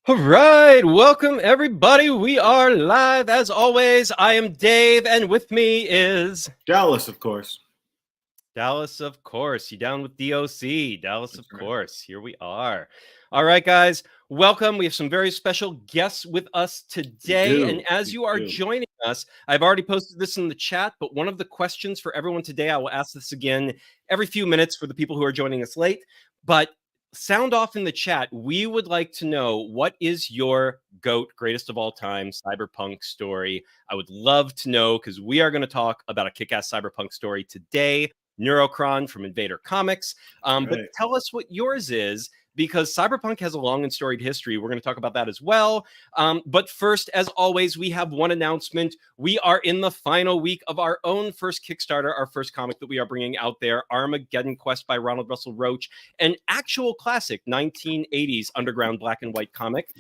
All right, welcome everybody. We are live as always. I am Dave, and with me is Dallas, of course. Dallas, of course. You down with DOC? Dallas, of course. Here we are. All right, guys, welcome. We have some very special guests with us today. And as you are joining us, I've already posted this in the chat, but one of the questions for everyone today, I will ask this again every few minutes for the people who are joining us late. But sound off in the chat. We would like to know, what is your GOAT, greatest of all time cyberpunk story? I would love to know, because we are going to talk about a kick-ass cyberpunk story today. Neurocron from Invader Comics. But tell us what yours is, because cyberpunk has a long and storied history. We're going to talk about that as well. But first, as always, we have one announcement. We are in the final week of our own first Kickstarter, our first comic that we are bringing out there, Armageddon Quest by Ronald Russell Roach, an actual classic 1980s underground black and white comic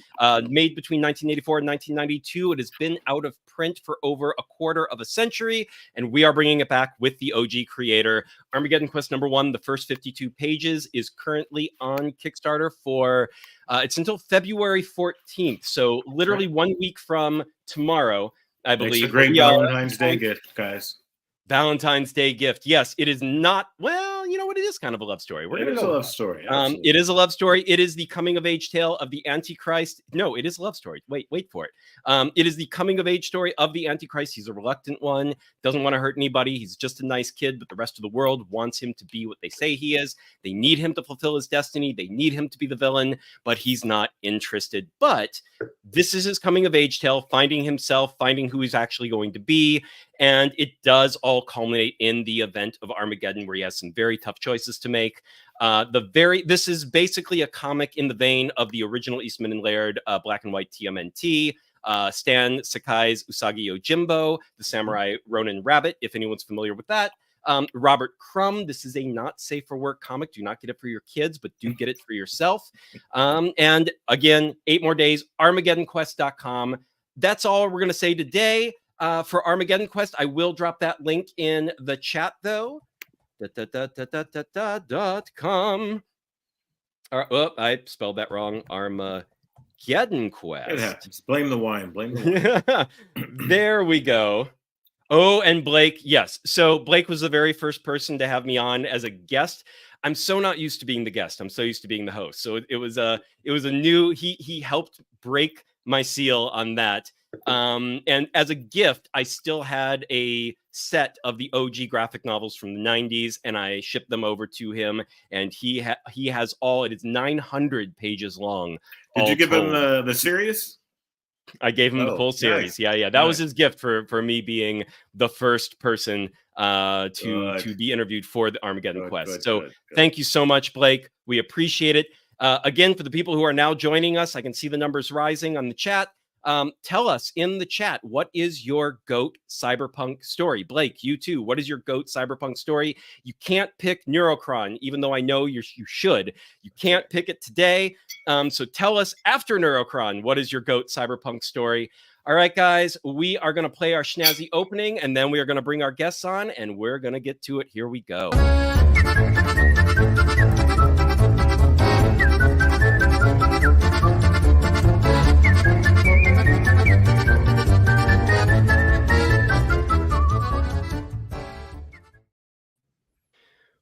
made between 1984 and 1992. It has been out of print for over a quarter of a century, and we are bringing it back with the OG creator. Armageddon Quest #1, the first 52 pages, is currently on Kickstarter for it's until February 14th, so literally 1 week from tomorrow, I believe. It's a great Valentine's Day gift, guys. Valentine's Day gift. Yes, it is not. Well, you know what? It is kind of a love story. It is a love story. It is a love story. It is the coming of age tale of the Antichrist. No, it is a love story. Wait for it. It is the coming of age story of the Antichrist. He's a reluctant one. Doesn't want to hurt anybody. He's just a nice kid, but the rest of the world wants him to be what they say he is. They need him to fulfill his destiny. They need him to be the villain, but he's not interested. But this is his coming of age tale, finding himself, finding who he's actually going to be. And it does all culminate in the event of Armageddon, where he has some very tough choices to make. This is basically a comic in the vein of the original Eastman and Laird black and white TMNT, Stan Sakai's Usagi Yojimbo, the Samurai Ronin Rabbit, if anyone's familiar with that. Robert Crumb, this is a not safe for work comic. Do not get it for your kids, but do get it for yourself. And again, 8 more days, ArmageddonQuest.com. That's all we're going to say today. For Armageddon Quest, I will drop that link in the chat, though. .com. I spelled that wrong. Armageddon Quest. It happens. Blame the wine. Blame the wine. There we go. Oh, and Blake. Yes. So Blake was the very first person to have me on as a guest. I'm so not used to being the guest. I'm so used to being the host. So it was a new. He helped break my seal on that. And as a gift, I still had a set of the OG graphic novels from the 90s, and I shipped them over to him, and he has all. It is 900 pages long. Did you give him the series? I gave him the full series. Nice. Yeah. That was his gift for me being the first person to be interviewed for the Armageddon Quest. Thank you so much, Blake. We appreciate it. Again, for the people who are now joining us, I can see the numbers rising on the chat. Tell us in the chat, what is your GOAT cyberpunk story? Blake, you too. What is your GOAT cyberpunk story? You can't pick Neurocron, even though I know you should. You can't pick it today. So tell us after Neurocron, what is your GOAT cyberpunk story? All right, guys, we are going to play our snazzy opening, and then we are going to bring our guests on, and we're going to get to it. Here we go.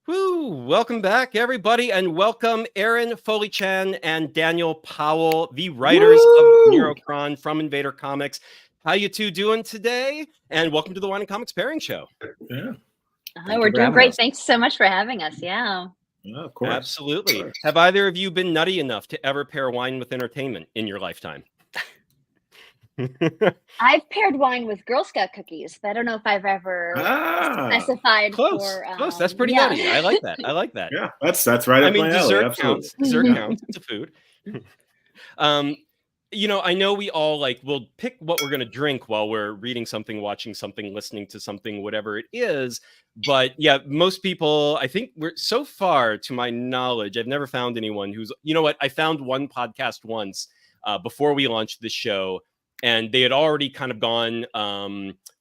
Woo! Welcome back, everybody, and welcome Erin Foley-Chan and Daniel Powell, the writers of Neurocron from Invader Comics. How you two doing today? And welcome to the Wine and Comics Pairing Show. Yeah. We're doing great. Thanks so much for having us. Yeah. Yeah, of course. Absolutely. Of course. Have either of you been nutty enough to ever pair wine with entertainment in your lifetime? I've paired wine with Girl Scout cookies, but I don't know if I've ever specified close. for Close. That's pretty nutty. I like that. I like that. Yeah, that's right. I mean, dessert counts. Dessert counts. It's a food. You know, I know we all will pick what we're going to drink while we're reading something, watching something, listening to something, whatever it is. But yeah, most people, I think so far, to my knowledge, I've never found anyone who's, you know what? I found one podcast once before we launched this show, and they had already kind of gone,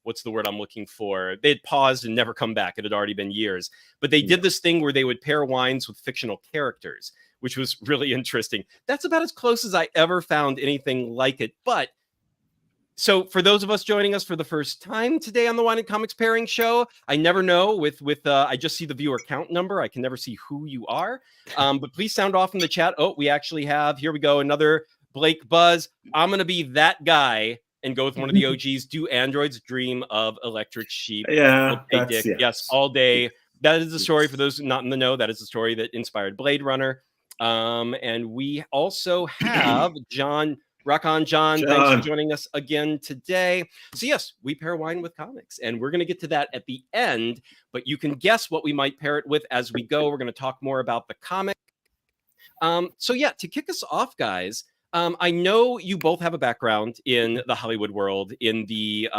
what's the word I'm looking for? They had paused and never come back. It had already been years. But they did this thing where they would pair wines with fictional characters, which was really interesting. That's about as close as I ever found anything like it. But so for those of us joining us for the first time today on the Wine and Comics Pairing Show, I never know with I just see the viewer count number. I can never see who you are. But please sound off in the chat. Oh, we actually have, here we go, another Blake Buzz. I'm going to be that guy and go with one of the OGs. Do androids dream of electric sheep? Yeah. Okay, Dick. Yes, all day. That is the story, for those not in the know, that is the story that inspired Blade Runner. And we also have John. Rock on, John. Thanks for joining us again today. So yes, we pair wine with comics, and we're going to get to that at the end, but you can guess what we might pair it with as we go. We're going to talk more about the comic. So yeah, to kick us off, guys, I know you both have a background in the Hollywood world, in the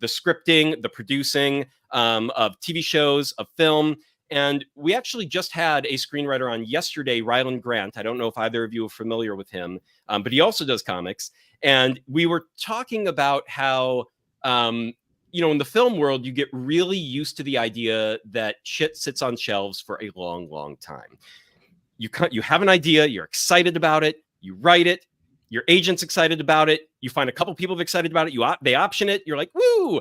scripting, the producing of TV shows, of film. And we actually just had a screenwriter on yesterday, Ryland Grant. I don't know if either of you are familiar with him, but he also does comics. And we were talking about how, in the film world, you get really used to the idea that shit sits on shelves for a long, long time. You have an idea, you're excited about it, you write it, your agent's excited about it, you find a couple people excited about it, they option it, you're like, woo!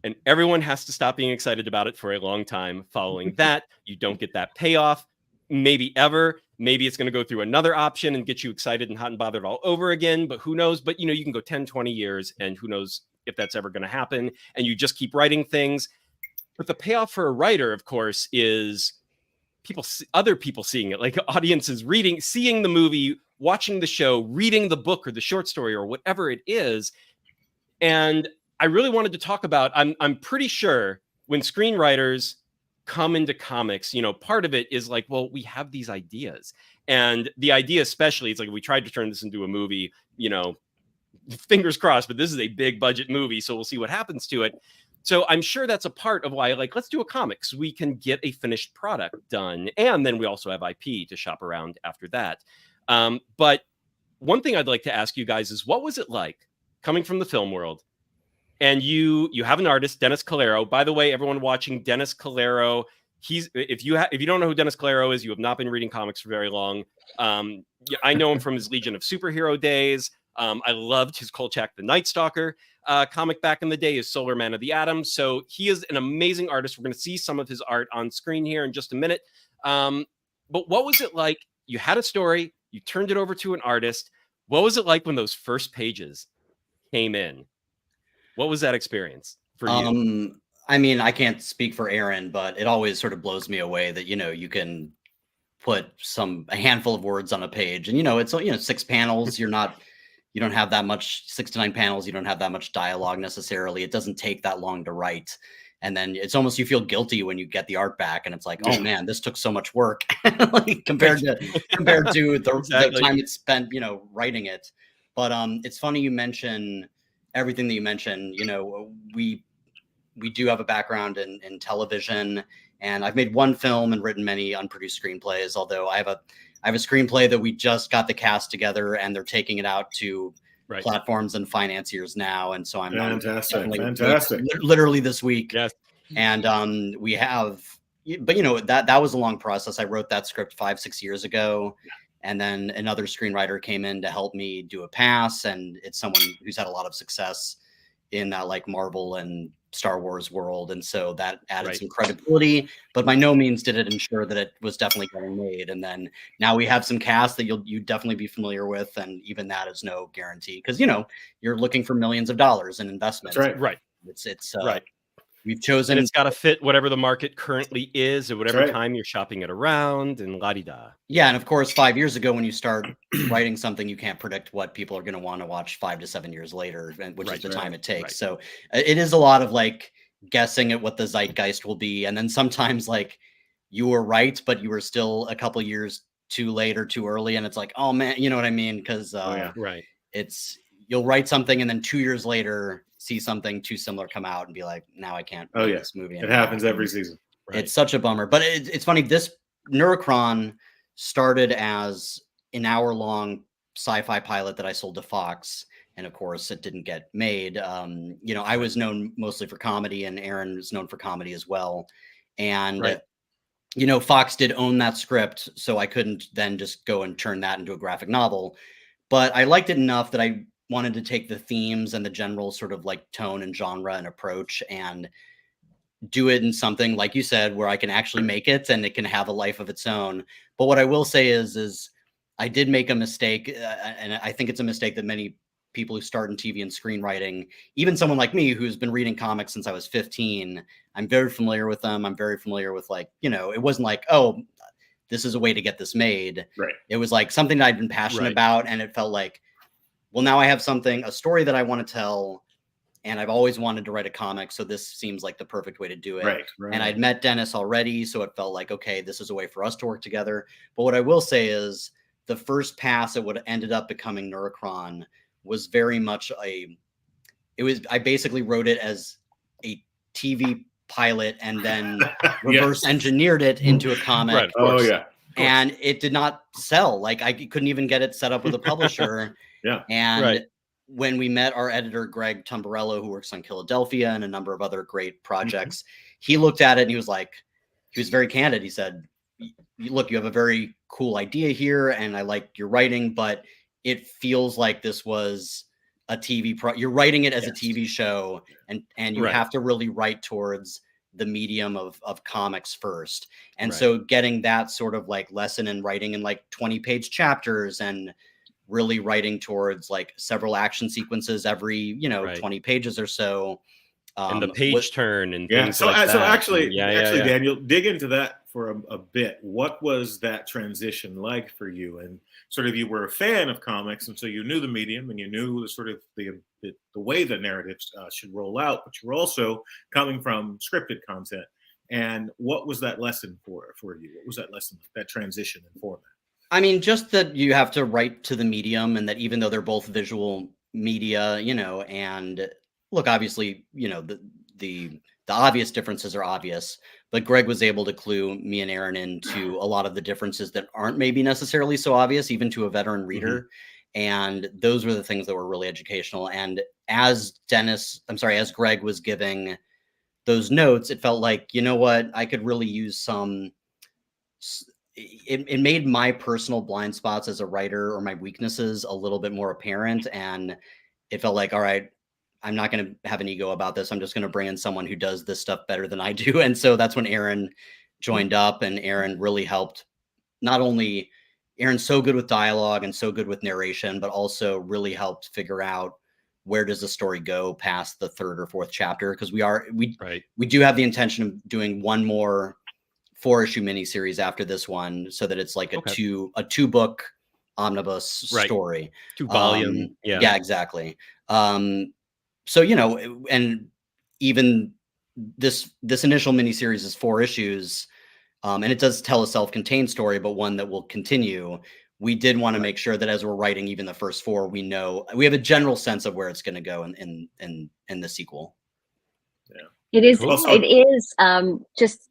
And everyone has to stop being excited about it for a long time. Following that, you don't get that payoff, maybe ever. Maybe it's going to go through another option and get you excited and hot and bothered all over again. But who knows? But, you can go 10, 20 years and who knows if that's ever going to happen. And you just keep writing things. But the payoff for a writer, of course, is other people seeing it, like audiences seeing the movie, watching the show, reading the book or the short story or whatever it is. And I really wanted to talk about, I'm pretty sure when screenwriters come into comics, part of it is like, well, we have these ideas. And the idea especially, it's like, we tried to turn this into a movie, fingers crossed, but this is a big budget movie, so we'll see what happens to it. So I'm sure that's a part of why, like, let's do a comic so we can get a finished product done. And then we also have IP to shop around after that. But one thing I'd like to ask you guys is, what was it like coming from the film world? And you have an artist, Dennis Calero. By the way, everyone watching, Dennis Calero, if you don't know who Dennis Calero is, you have not been reading comics for very long. I know him from his Legion of Superhero days. I loved his Kolchak the Night Stalker comic back in the day, his Solar Man of the Atom. So he is an amazing artist. We're going to see some of his art on screen here in just a minute. But what was it like? You had a story, you turned it over to an artist. What was it like when those first pages came in? What was that experience for you? I mean, I can't speak for Erin, but it always sort of blows me away that, you can put a handful of words on a page and, it's, 6 panels. You don't have that much, 6 to 9 panels. You don't have that much dialogue necessarily. It doesn't take that long to write. And then it's almost, you feel guilty when you get the art back and it's like, oh man, this took so much work compared to the time it's spent, writing it. But it's funny you mention everything that you mentioned. We do have a background in television, and I've made one film and written many unproduced screenplays. Although I have a screenplay that we just got the cast together, and they're taking it out to platforms and financiers now. And so I'm fantastic, literally this week. Yes. And we have, but that was a long process. I wrote that script 5-6 years ago. Yeah. And then another screenwriter came in to help me do a pass. And it's someone who's had a lot of success in that like Marvel and Star Wars world. And so that added some credibility, but by no means did it ensure that it was definitely getting made. And then now we have some cast that you'd definitely be familiar with. And even that is no guarantee because, you're looking for millions of dollars in investments. That's right. It's right. We've chosen. And it's got to fit whatever the market currently is at whatever time you're shopping it around and la-di-da. Yeah. And of course, 5 years ago, when you start writing something, you can't predict what people are going to want to watch 5 to 7 years later, which is the time it takes. So it is a lot of like guessing at what the zeitgeist will be. And then sometimes like you were right, but you were still a couple years too late or too early. And it's like, oh man, you know what I mean? Because you'll write something and then 2 years later see something too similar come out and be like, now I can't make this movie anymore. It happens every season. It's such a bummer. But it's funny, this Neurocron started as an hour-long sci-fi pilot that I sold to Fox. And of course, it didn't get made. I was known mostly for comedy, and Erin was known for comedy as well. And Fox did own that script, so I couldn't then just go and turn that into a graphic novel. But I liked it enough that I wanted to take the themes and the general sort of like tone and genre and approach and do it in something, like you said, where I can actually make it and it can have a life of its own. But what I will say is I did make a mistake, and I think it's a mistake that many people who start in TV and screenwriting, even someone like me who's been reading comics since I was 15, I'm very familiar with them. I'm very familiar with, like, it wasn't like, oh, this is a way to get this made. Right. It was like something that I'd been passionate about, and it felt like, well, now I have a story that I want to tell, and I've always wanted to write a comic, so this seems like the perfect way to do it. Right. And I'd met Dennis already, so it felt like, okay, this is a way for us to work together. But what I will say is the first pass at what ended up becoming Neurocron was very much I basically wrote it as a TV pilot and then reverse engineered it into a comic. Right, oh yeah. And it did not sell. Like, I couldn't even get it set up with a publisher. Yeah. And when we met our editor, Greg Tumbarello, who works on Philadelphia and a number of other great projects, he looked at it and he was very candid. He said, look, you have a very cool idea here and I like your writing, but it feels like this was a TV you're writing it as a TV show, and you have to really write towards the medium of comics first. And so getting that sort of like lesson in writing in like 20-page chapters and really writing towards like several action sequences every 20 pages or so, and the page turn and things like that. So actually, Daniel, dig into that for a bit. What was that transition like for you? And sort of, you were a fan of comics, and so you knew the medium and you knew the sort of the way the narratives should roll out, but you were also coming from scripted content. And what was that lesson for you? What was that lesson, that transition in format? I mean, just that you have to write to the medium, and that even though they're both visual media, and look, obviously, the obvious differences are obvious, but Greg was able to clue me and Erin into a lot of the differences that aren't maybe necessarily so obvious, even to a veteran reader. And those were the things that were really educational. And as Greg was giving those notes, it felt like, you know what, I could really use some. It made my personal blind spots as a writer, or my weaknesses, a little bit more apparent. And it felt like, all right, I'm not going to have an ego about this. I'm just going to bring in someone who does this stuff better than I do. And so that's when Erin joined up, and Erin really helped. Not only Erin's so good with dialogue and so good with narration, but also really helped figure out where does the story go past the third or fourth chapter. Because we do have the intention of doing one more 4-issue miniseries after this one, so that it's like a two book omnibus story, 2 volume. Yeah, exactly. So, and even this initial miniseries is 4 issues, and it does tell a self-contained story, but one that will continue. We did want to make sure that as we're writing even the first 4, we have a general sense of where it's going to go in the sequel. Yeah, it is. It is just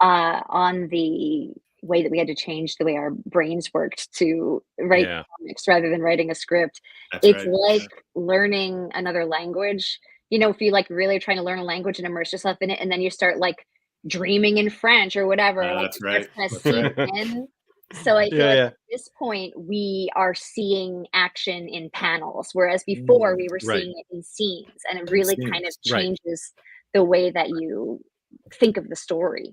on the way that we had to change the way our brains worked to write comics rather than writing a script. It's like learning another language. If you like really trying to learn a language and immerse yourself in it, and then you start like dreaming in French or whatever. That's right. So I feel like at this point we are seeing action in panels, whereas before we were seeing it in scenes, and it really kind of changes the way that you think of the story.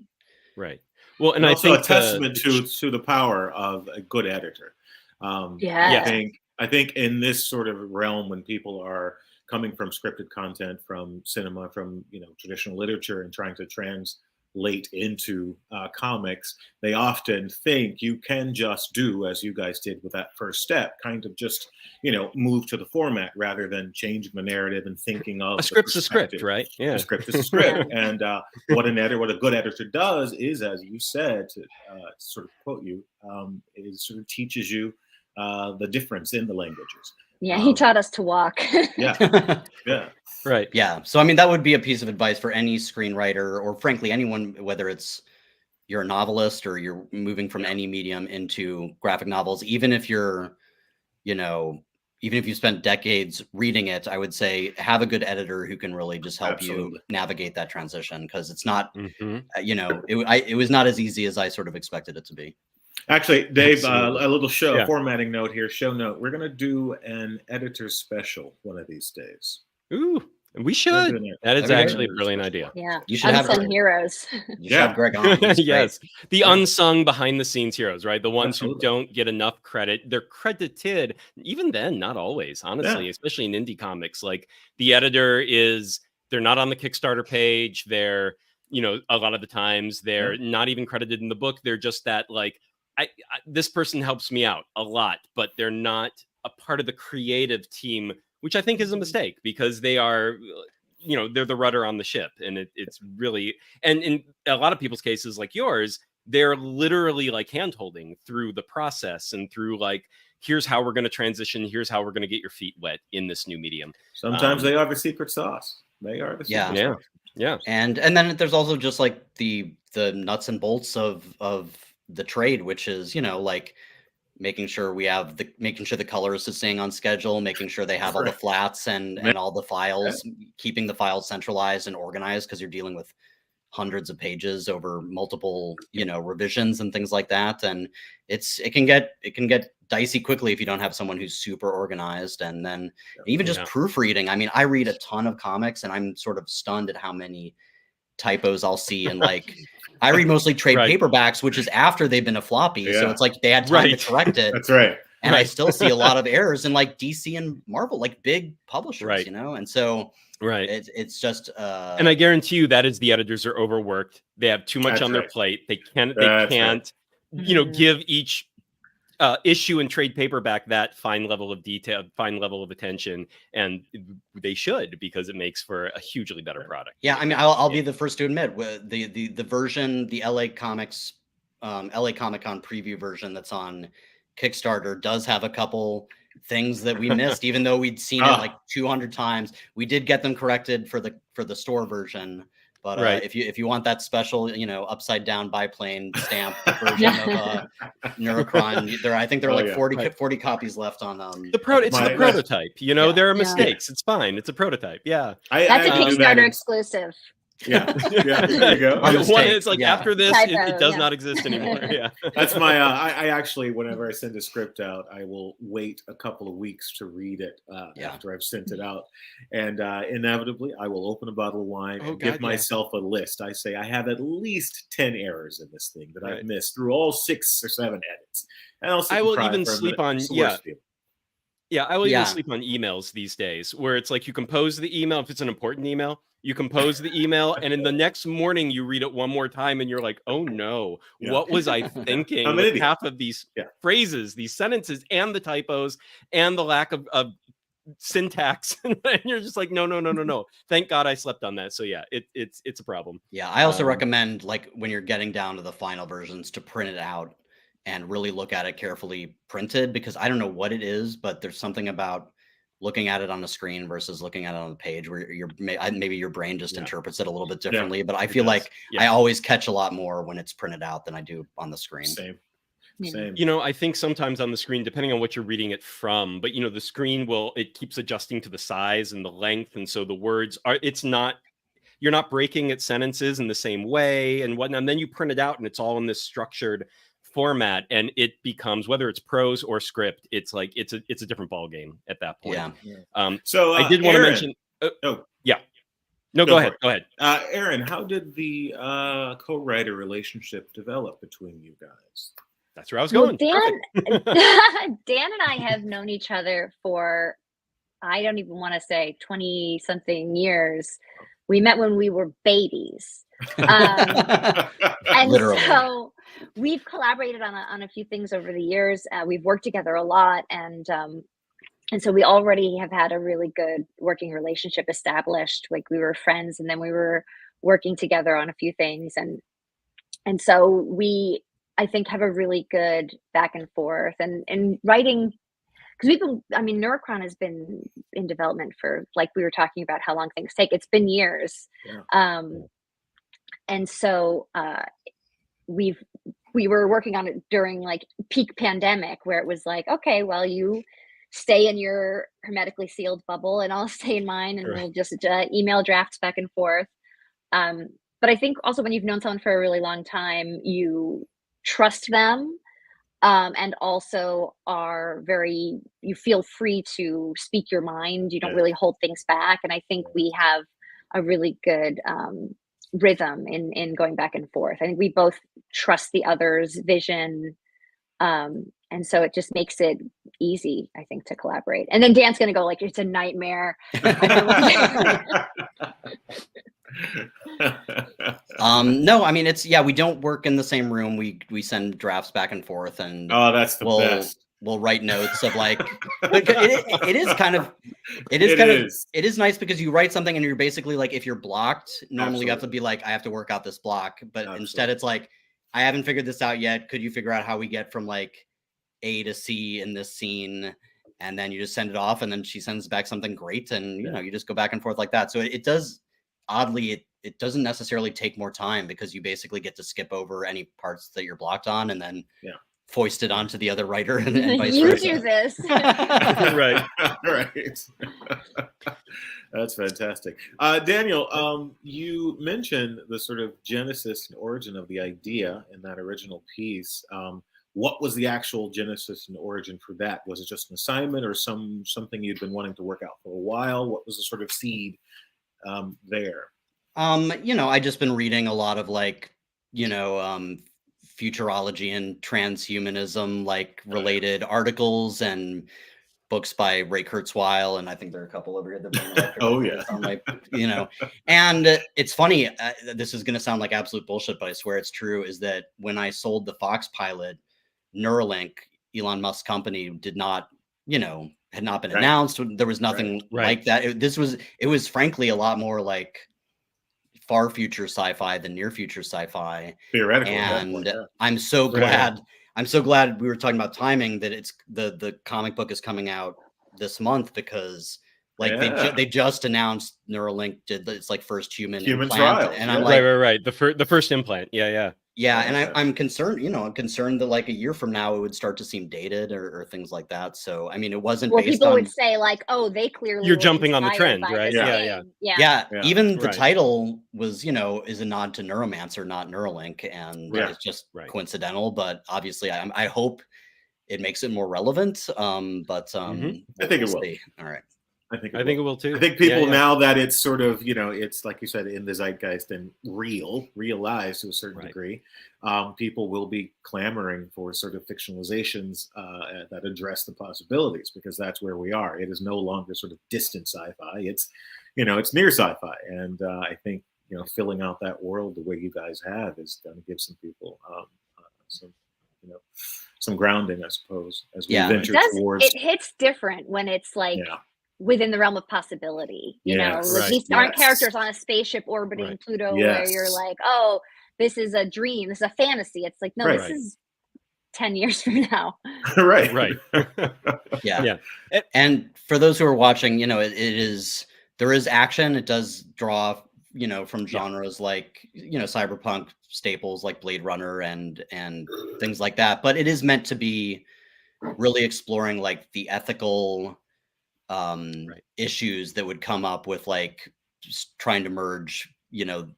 Right. Well, and I think a testament to the power of a good editor. I think in this sort of realm, when people are coming from scripted content, from cinema, from traditional literature, and trying to translate into comics, they often think you can just do, as you guys did with that first step, kind of just move to the format rather than changing the narrative and thinking of a script's a script, right? A script is a script. And what a good editor does is, as you said, to sort of quote you, it sort of teaches you the difference in the languages. Yeah, he taught us to walk. Yeah. Right. Yeah. So, I mean, that would be a piece of advice for any screenwriter, or frankly, anyone, whether it's you're a novelist or you're moving from any medium into graphic novels, even if you're, even if you spent decades reading it, I would say have a good editor who can really just help Absolutely. you navigate that transition, because it's not, it was not as easy as I sort of expected it to be. Actually, Dave, a little formatting note here, show note. We're going to do an editor's special one of these days. Ooh, we should. That is actually a brilliant idea. Yeah, you should unsung heroes. You should have Greg on. Yes, the unsung behind the scenes heroes, right? The ones who don't get enough credit. They're credited, even then, not always, honestly, especially in indie comics. Like the editor they're not on the Kickstarter page. They're, a lot of the times they're not even credited in the book. They're just that, like, this person helps me out a lot, but they're not a part of the creative team, which I think is a mistake, because they are, they're the rudder on the ship. And it's really, and in a lot of people's cases like yours, they're literally like hand-holding through the process and through like, here's how we're going to transition. Here's how we're going to get your feet wet in this new medium. Sometimes they are the secret sauce. They are the secret sauce. Yeah. And then there's also just like the nuts and bolts of the trade, which is, like making sure the colors are staying on schedule, making sure they have all the flats and all the files, keeping the files centralized and organized, because you're dealing with hundreds of pages over multiple, revisions and things like that. And it can get dicey quickly if you don't have someone who's super organized. And then even just proofreading. I mean, I read a ton of comics and I'm sort of stunned at how many typos I'll see. And like, I read mostly trade paperbacks, which is after they've been a floppy. So it's like they had time to correct it. That's right. And I still see a lot of errors in like DC and Marvel, like big publishers, and so it's just and I guarantee you that is the editors are overworked. They have too much on their plate. They can't give each issue and trade paperback that fine level of detail, fine level of attention, and they should, because it makes for a hugely better product. Yeah, I mean, I'll be the first to admit, the version, the LA Comics, LA Comic Con preview version that's on Kickstarter does have a couple things that we missed, even though we'd seen it like 200 times. We did get them corrected for the store version. But if you want that special, upside down biplane stamp version of Neurocron, I think there are like 40 copies left on it's the prototype. There are mistakes. It's fine. It's a prototype. Yeah, that's a Kickstarter exclusive. Yeah, there you go. It's like after this, it does not exist anymore. Yeah, that's my. I actually, whenever I send a script out, I will wait a couple of weeks to read it after I've sent it out, and inevitably, I will open a bottle of wine and give myself a list. I say I have at least 10 errors in this thing that I've missed through all 6 or 7 edits, and I will even sleep on I will even sleep on emails these days, where it's like you compose the email if it's an important email. You compose the email, and in the next morning, you read it one more time, and you're like, "Oh no, what was I thinking?" With half of these phrases, these sentences, and the typos, and the lack of syntax, and you're just like, "No." Thank God I slept on that. So yeah, it's a problem. Yeah, I also recommend, like, when you're getting down to the final versions, to print it out and really look at it carefully printed, because I don't know what it is, but there's something about looking at it on the screen versus looking at it on the page where maybe your brain just interprets it a little bit differently. But I feel like I always catch a lot more when it's printed out than I do on the screen. Same. I think sometimes on the screen, depending on what you're reading it from, but the screen it keeps adjusting to the size and the length. And so the words you're not breaking its sentences in the same way and whatnot. And then you print it out and it's all in this structured format, and it becomes, whether it's prose or script, it's like it's a different ball game at that point. So I did want to mention go ahead. Erin, how did the co-writer relationship develop between you guys? That's where I was going. Dan and I have known each other for, I don't even want to say 20 something years. We met when we were babies. And literally. So we've collaborated on a few things over the years. We've worked together a lot, and so we already have had a really good working relationship established. Like, we were friends, and then we were working together on a few things, and so we, I think, have a really good back and forth and writing. Because Neurocron has been in development for, like we were talking about how long things take. It's been years. And so we were working on it during like peak pandemic, where it was like, okay, well, you stay in your hermetically sealed bubble, and I'll stay in mine, and we'll just email drafts back and forth. But I think also when you've known someone for a really long time, you trust them, and also you feel free to speak your mind. You don't really hold things back. And I think we have a really good rhythm in going back and forth. I think we both trust the other's vision. And so it just makes it easy, I think, to collaborate. And then Dan's going to go like, it's a nightmare. No, I mean, we don't work in the same room. We send drafts back and forth, and that's the best. We'll write notes of like, but it is nice because you write something and you're basically like, if you're blocked, normally you have to be like, I have to work out this block, but instead it's like, I haven't figured this out yet. Could you figure out how we get from like A to C in this scene? And then you just send it off, and then she sends back something great, and you just go back and forth like that. So it does, oddly, it doesn't necessarily take more time because you basically get to skip over any parts that you're blocked on, and then foist it onto the other writer and vice versa. You do this. Right. That's fantastic. Daniel, you mentioned the sort of genesis and origin of the idea in that original piece. What was the actual genesis and origin for that? Was it just an assignment or something you'd been wanting to work out for a while? What was the sort of seed there? I just been reading a lot of like, futurology and transhumanism, like related articles and books by Ray Kurzweil, and I think there are a couple over here that and it's funny, this is going to sound like absolute bullshit, but I swear it's true, is that when I sold the Fox pilot, Neuralink, Elon Musk's company, had not been announced. There was nothing like that. It was frankly a lot more like far future sci-fi than near future sci-fi. Theoretical. And I'm so glad we were talking about timing, that it's the comic book is coming out this month, because like they just announced Neuralink did its like first human implant, trial. And I'm like, right. The first implant. Yeah. And I'm concerned, that like a year from now it would start to seem dated or things like that. So I mean, it wasn't based people on, would say like, oh, they clearly you're jumping on the trend, right? Yeah. Even the title was, is a nod to Neuromancer, not Neuralink, and it's just coincidental. But obviously, I hope it makes it more relevant. I think it will. All right. I think it will too. I think people now that it's sort of, it's like you said, in the zeitgeist and realized to a certain degree, people will be clamoring for sort of fictionalizations that address the possibilities, because that's where we are. It is no longer sort of distant sci-fi. It's, it's near sci-fi. And I think, filling out that world the way you guys have is going to give some people some grounding, I suppose, as we venture towards. It hits different when it's like, within the realm of possibility, these aren't characters on a spaceship orbiting Pluto where you're like, oh, this is a dream, this is a fantasy. It's like, no, this is 10 years from now. Right. Yeah. And for those who are watching, there is action. It does draw, from genres like, cyberpunk staples like Blade Runner and things like that. But it is meant to be really exploring like the ethical issues that would come up with like just trying to merge,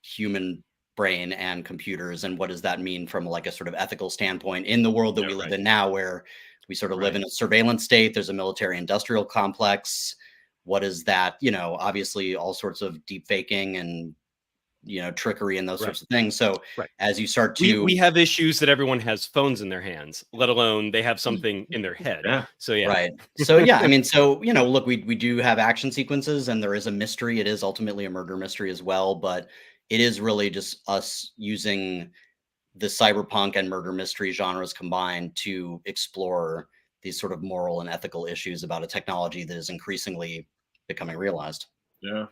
human brain and computers, and what does that mean from like a sort of ethical standpoint in the world that we live in now, where we sort of live in a surveillance state. There's a military industrial complex. What is that? Obviously all sorts of deep faking and trickery and those sorts of things. So as you start to, we have issues that everyone has phones in their hands, let alone they have something in their head. So I mean, look, we do have action sequences, and there is a mystery. It is ultimately a murder mystery as well, but it is really just us using the cyberpunk and murder mystery genres combined to explore these sort of moral and ethical issues about a technology that is increasingly becoming realized. Yeah.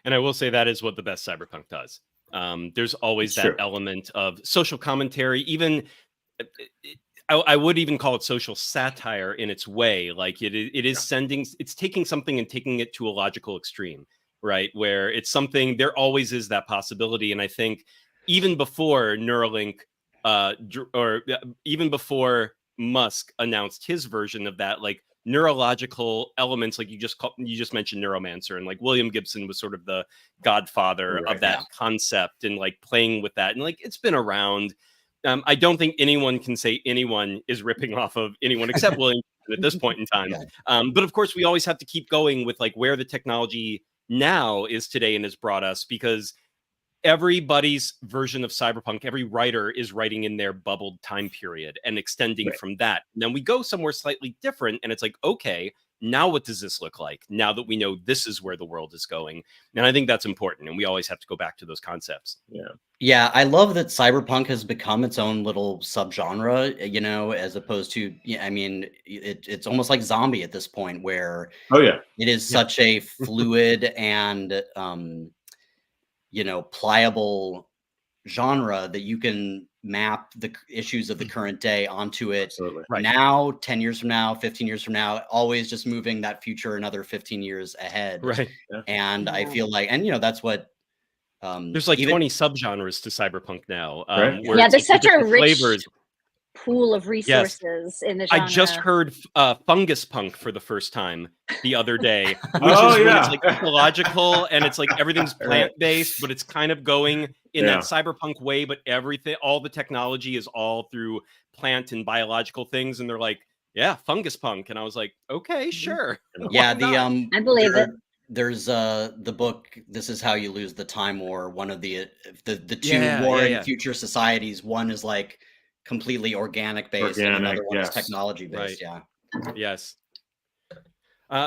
And I will say that is what the best cyberpunk does. There's always that element of social commentary, even I would even call it social satire in its way. Like it is it's taking something and taking it to a logical extreme, right? Where it's something, there always is that possibility. And I think even before Neuralink, or even before Musk announced his version of that, like neurological elements, like you just mentioned Neuromancer, and like William Gibson was sort of the godfather of that concept, and like playing with that, and like it's been around. I don't think anyone can say anyone is ripping off of anyone except William at this point in time. But of course, we always have to keep going with like where the technology now is today and has brought us, because everybody's version of cyberpunk, every writer is writing in their bubbled time period and extending from that. And then we go somewhere slightly different, and it's like, okay, now what does this look like now that we know this is where the world is going? And I think that's important, and we always have to go back to those concepts. Yeah, I love that cyberpunk has become its own little subgenre, you know, as opposed to, I mean, it's almost like zombie at this point, where it is such a fluid and you know, pliable genre that you can map the issues of the current day onto it now, 10 years from now, 15 years from now, always just moving that future another 15 years ahead. And I feel like, and you know, that's what there's like 20 subgenres to cyberpunk now. Where there's such a rich pool of resources in the genre. I just heard fungus punk for the first time the other day, which is when it's like ecological and it's like everything's plant-based, but it's kind of going in that cyberpunk way, but everything, all the technology is all through plant and biological things, and they're like, fungus punk, and I was like, okay, sure. I believe it. There's the book This Is How You Lose the Time War. One of the two warring future societies, one is like completely organic based, and another one is technology based. Yes.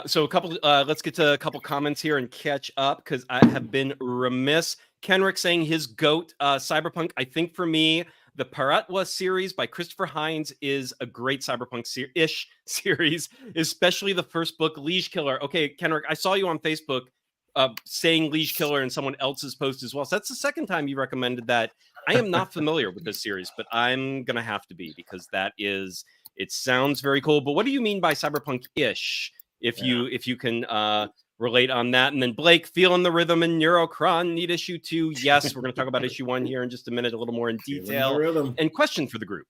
So a couple let's get to a couple comments here and catch up, because I have been remiss. Kenrick saying his GOAT cyberpunk. I think for me, the Paratwa series by Christopher Hines is a great cyberpunk-ish series, especially the first book, Liege Killer. Okay, Kenrick, I saw you on Facebook saying Liege Killer in someone else's post as well. So that's the second time you recommended that. I am not familiar with this series, but I'm going to have to be, because it sounds very cool. But what do you mean by cyberpunk-ish? If you can relate on that. And then Blake, Feeling the Rhythm and Neurocron need issue 2. Yes, we're going to talk about issue 1 here in just a minute, a little more in detail. And question for the group: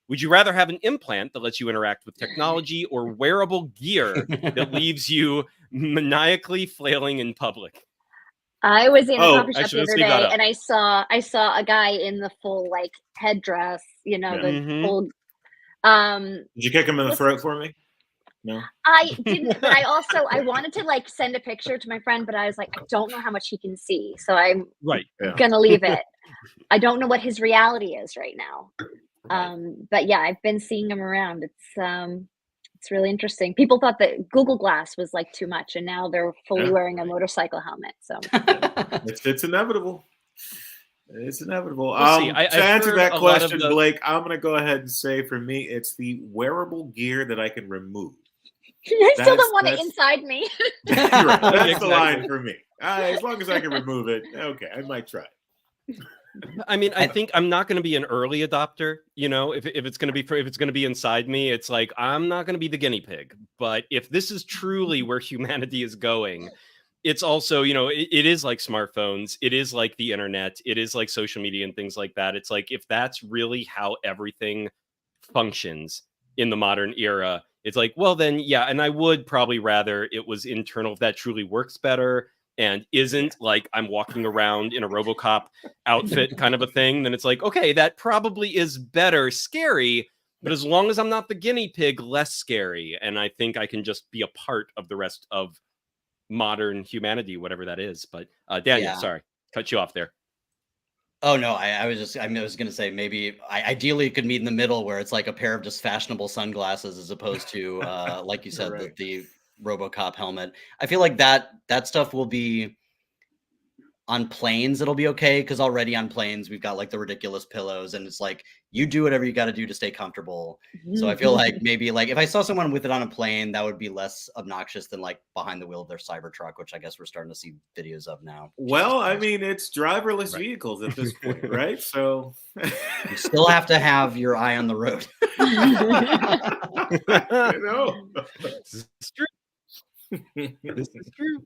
would you rather have an implant that lets you interact with technology, or wearable gear that leaves you maniacally flailing in public? I was in a coffee shop the other day, and I saw a guy in the full like headdress, you know, the full. Did you kick him in the throat for me? No, I didn't. But I wanted to like send a picture to my friend, but I was like, I don't know how much he can see, so I'm gonna leave it. I don't know what his reality is right now. But yeah, I've been seeing him around. It's really interesting. People thought that Google Glass was like too much, and now they're fully wearing a motorcycle helmet. So it's inevitable. It's inevitable. We'll see. To answer that question, Blake, I'm going to go ahead and say, for me, it's the wearable gear that I can remove. I still don't want it inside me. Right. That's the line for me. As long as I can remove it, okay, I might try. I mean, I think I'm not going to be an early adopter. You know, if it's going to be inside me, it's like I'm not going to be the guinea pig. But if this is truly where humanity is going, it's also, you know, it is like smartphones, it is like the internet, it is like social media and things like that. It's like, if that's really how everything functions in the modern era, it's like, well, then and I would probably rather it was internal, if that truly works better and isn't like I'm walking around in a RoboCop outfit kind of a thing. Then it's like, okay, that probably is better. Scary, but as long as I'm not the guinea pig, less scary. And I think I can just be a part of the rest of modern humanity, whatever that is. But Daniel, sorry, cut you off there. Oh no, I was going to say, maybe ideally it could meet in the middle, where it's like a pair of just fashionable sunglasses as opposed to like you said, the RoboCop helmet. I feel like that stuff will be on planes. It'll be okay, because already on planes we've got like the ridiculous pillows, and it's like you do whatever you got to do to stay comfortable. So I feel like maybe like if I saw someone with it on a plane, that would be less obnoxious than like behind the wheel of their Cybertruck, which I guess we're starting to see videos of now. Well, I mean, it's driverless vehicles at this point, right? So you still have to have your eye on the road. I know. This is true. This is true.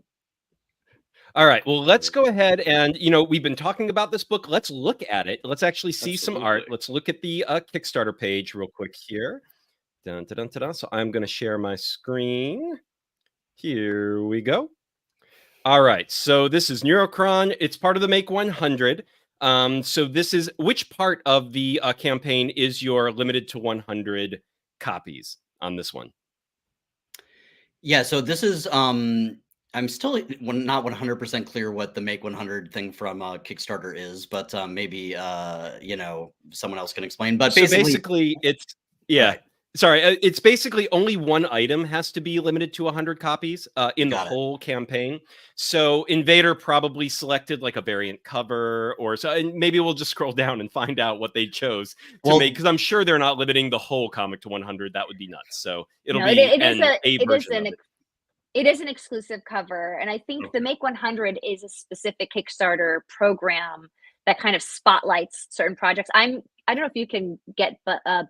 All right. Well, let's go ahead and, you know, we've been talking about this book. Let's look at it. Let's actually see some art. Let's look at the Kickstarter page real quick here. Dun, dun, dun, dun, dun. So I'm going to share my screen. Here we go. All right. So this is Neurocron. It's part of the Make 100. So this is, which part of the campaign is your limited to 100 copies on this one? Yeah, so this is I'm still not 100% clear what the Make 100 thing from Kickstarter is, but maybe you know, someone else can explain. But so basically it's sorry, it's basically only one item has to be limited to 100 copies in the whole campaign. So Invader probably selected like a variant cover or so, and maybe we'll just scroll down and find out what they chose to make, because I'm sure they're not limiting the whole comic to 100. That would be nuts. So it'll be it is an exclusive cover, and I think the Make 100 is a specific Kickstarter program that kind of spotlights certain projects. I don't know if you can get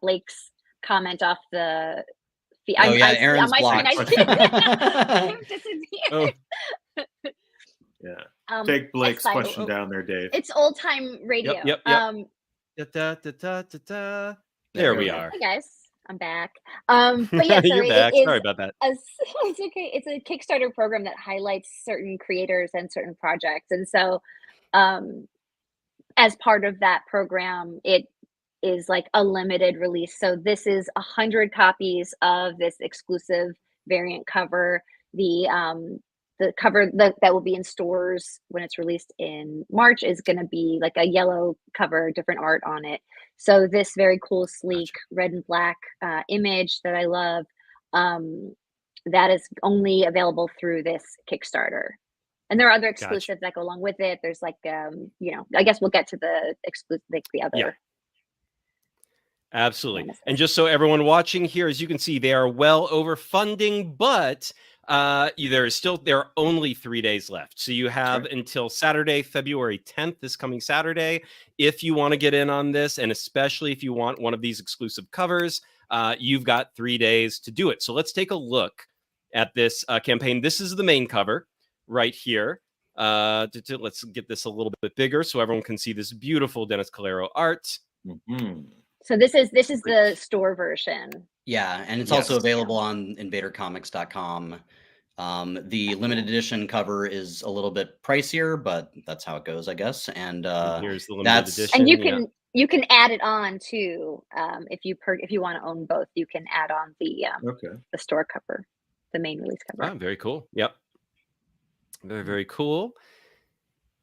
Blake's comment off the feed. Erin's blocked. Take Blake's question down there, Dave. It's old time radio. Yep. There we are. Hey guys, I'm back. But yeah, you're back. Sorry about that. It's okay. It's a Kickstarter program that highlights certain creators and certain projects, and so as part of that program, it is like a limited release. So this is 100 copies of this exclusive variant cover. The cover that will be in stores when it's released in March is going to be like a yellow cover, different art on it. So this very cool, sleek red and black image that I love, that is only available through this Kickstarter. And there are other exclusives that go along with it. There's like, you know, I guess we'll get to the exclusive, like the other. Yeah. Absolutely. And just so everyone watching here, as you can see, they are well over funding, but there are only 3 days left. So you have until Saturday, February 10th, this coming Saturday, if you want to get in on this, and especially if you want one of these exclusive covers, you've got 3 days to do it. So let's take a look at this campaign. This is the main cover right here. Let's get this a little bit bigger so everyone can see this beautiful Dennis Calero art. So this is the store version. Yeah, and it's also available on invadercomics.com. The limited edition cover is a little bit pricier, but that's how it goes, I guess. And here's the limited edition. And you can add it on too. If you want to own both, you can add on the store cover, the main release cover. Oh, very cool. Yep. Very, very cool.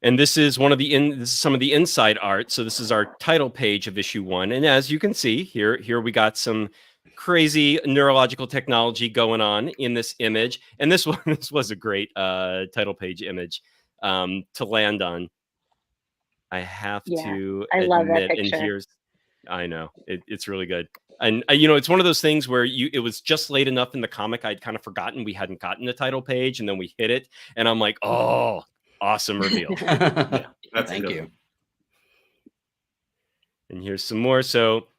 And this is this is some of the inside art. So this is our title page of issue 1. And as you can see here we got some crazy neurological technology going on in this image. And this was a great title page image to land on. I have to admit, love that picture. And I know it's really good. And you know, it's one of those things where it was just late enough in the comic I'd kind of forgotten we hadn't gotten the title page, and then we hit it, and I'm like, oh, awesome reveal. Thank you. And here's some more. So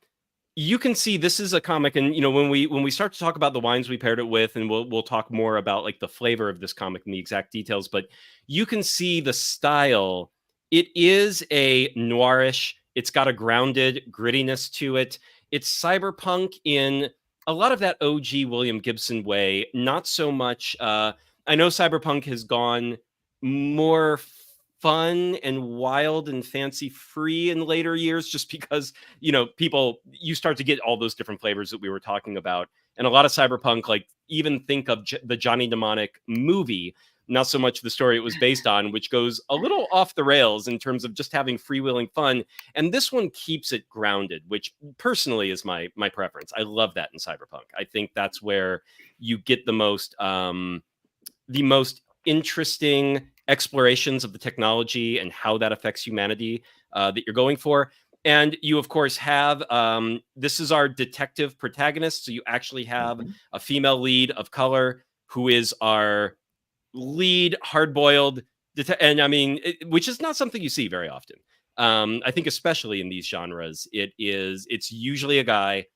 you can see this is a comic, and you know, when we start to talk about the wines we paired it with, and we'll talk more about like the flavor of this comic and the exact details, but you can see the style. It is a noirish. It's got a grounded grittiness to it. It's cyberpunk in a lot of that OG William Gibson way. Not so much. I know cyberpunk has gone more fun and wild and fancy free in later years, just because, you know, you start to get all those different flavors that we were talking about. And a lot of cyberpunk, like even think of the Johnny Mnemonic movie, not so much the story it was based on, which goes a little off the rails in terms of just having freewheeling fun. And this one keeps it grounded, which personally is my preference. I love that in cyberpunk. I think that's where you get the most interesting explorations of the technology and how that affects humanity that you're going for. And you, of course, have this is our detective protagonist. So you actually have a female lead of color who is our lead hard-boiled and I mean, which is not something you see very often. I think especially in these genres, it's usually a guy,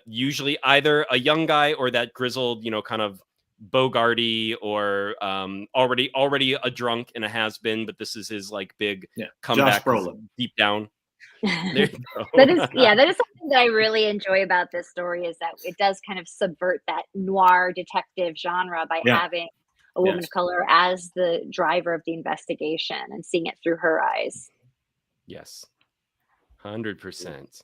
usually either a young guy or that grizzled, you know, kind of Bogarty or already a drunk and a has-been, but this is his like big comeback deep down. That is something that I really enjoy about this story is that it does kind of subvert that noir detective genre by having a woman of color as the driver of the investigation and seeing it through her eyes. Yes, 100%.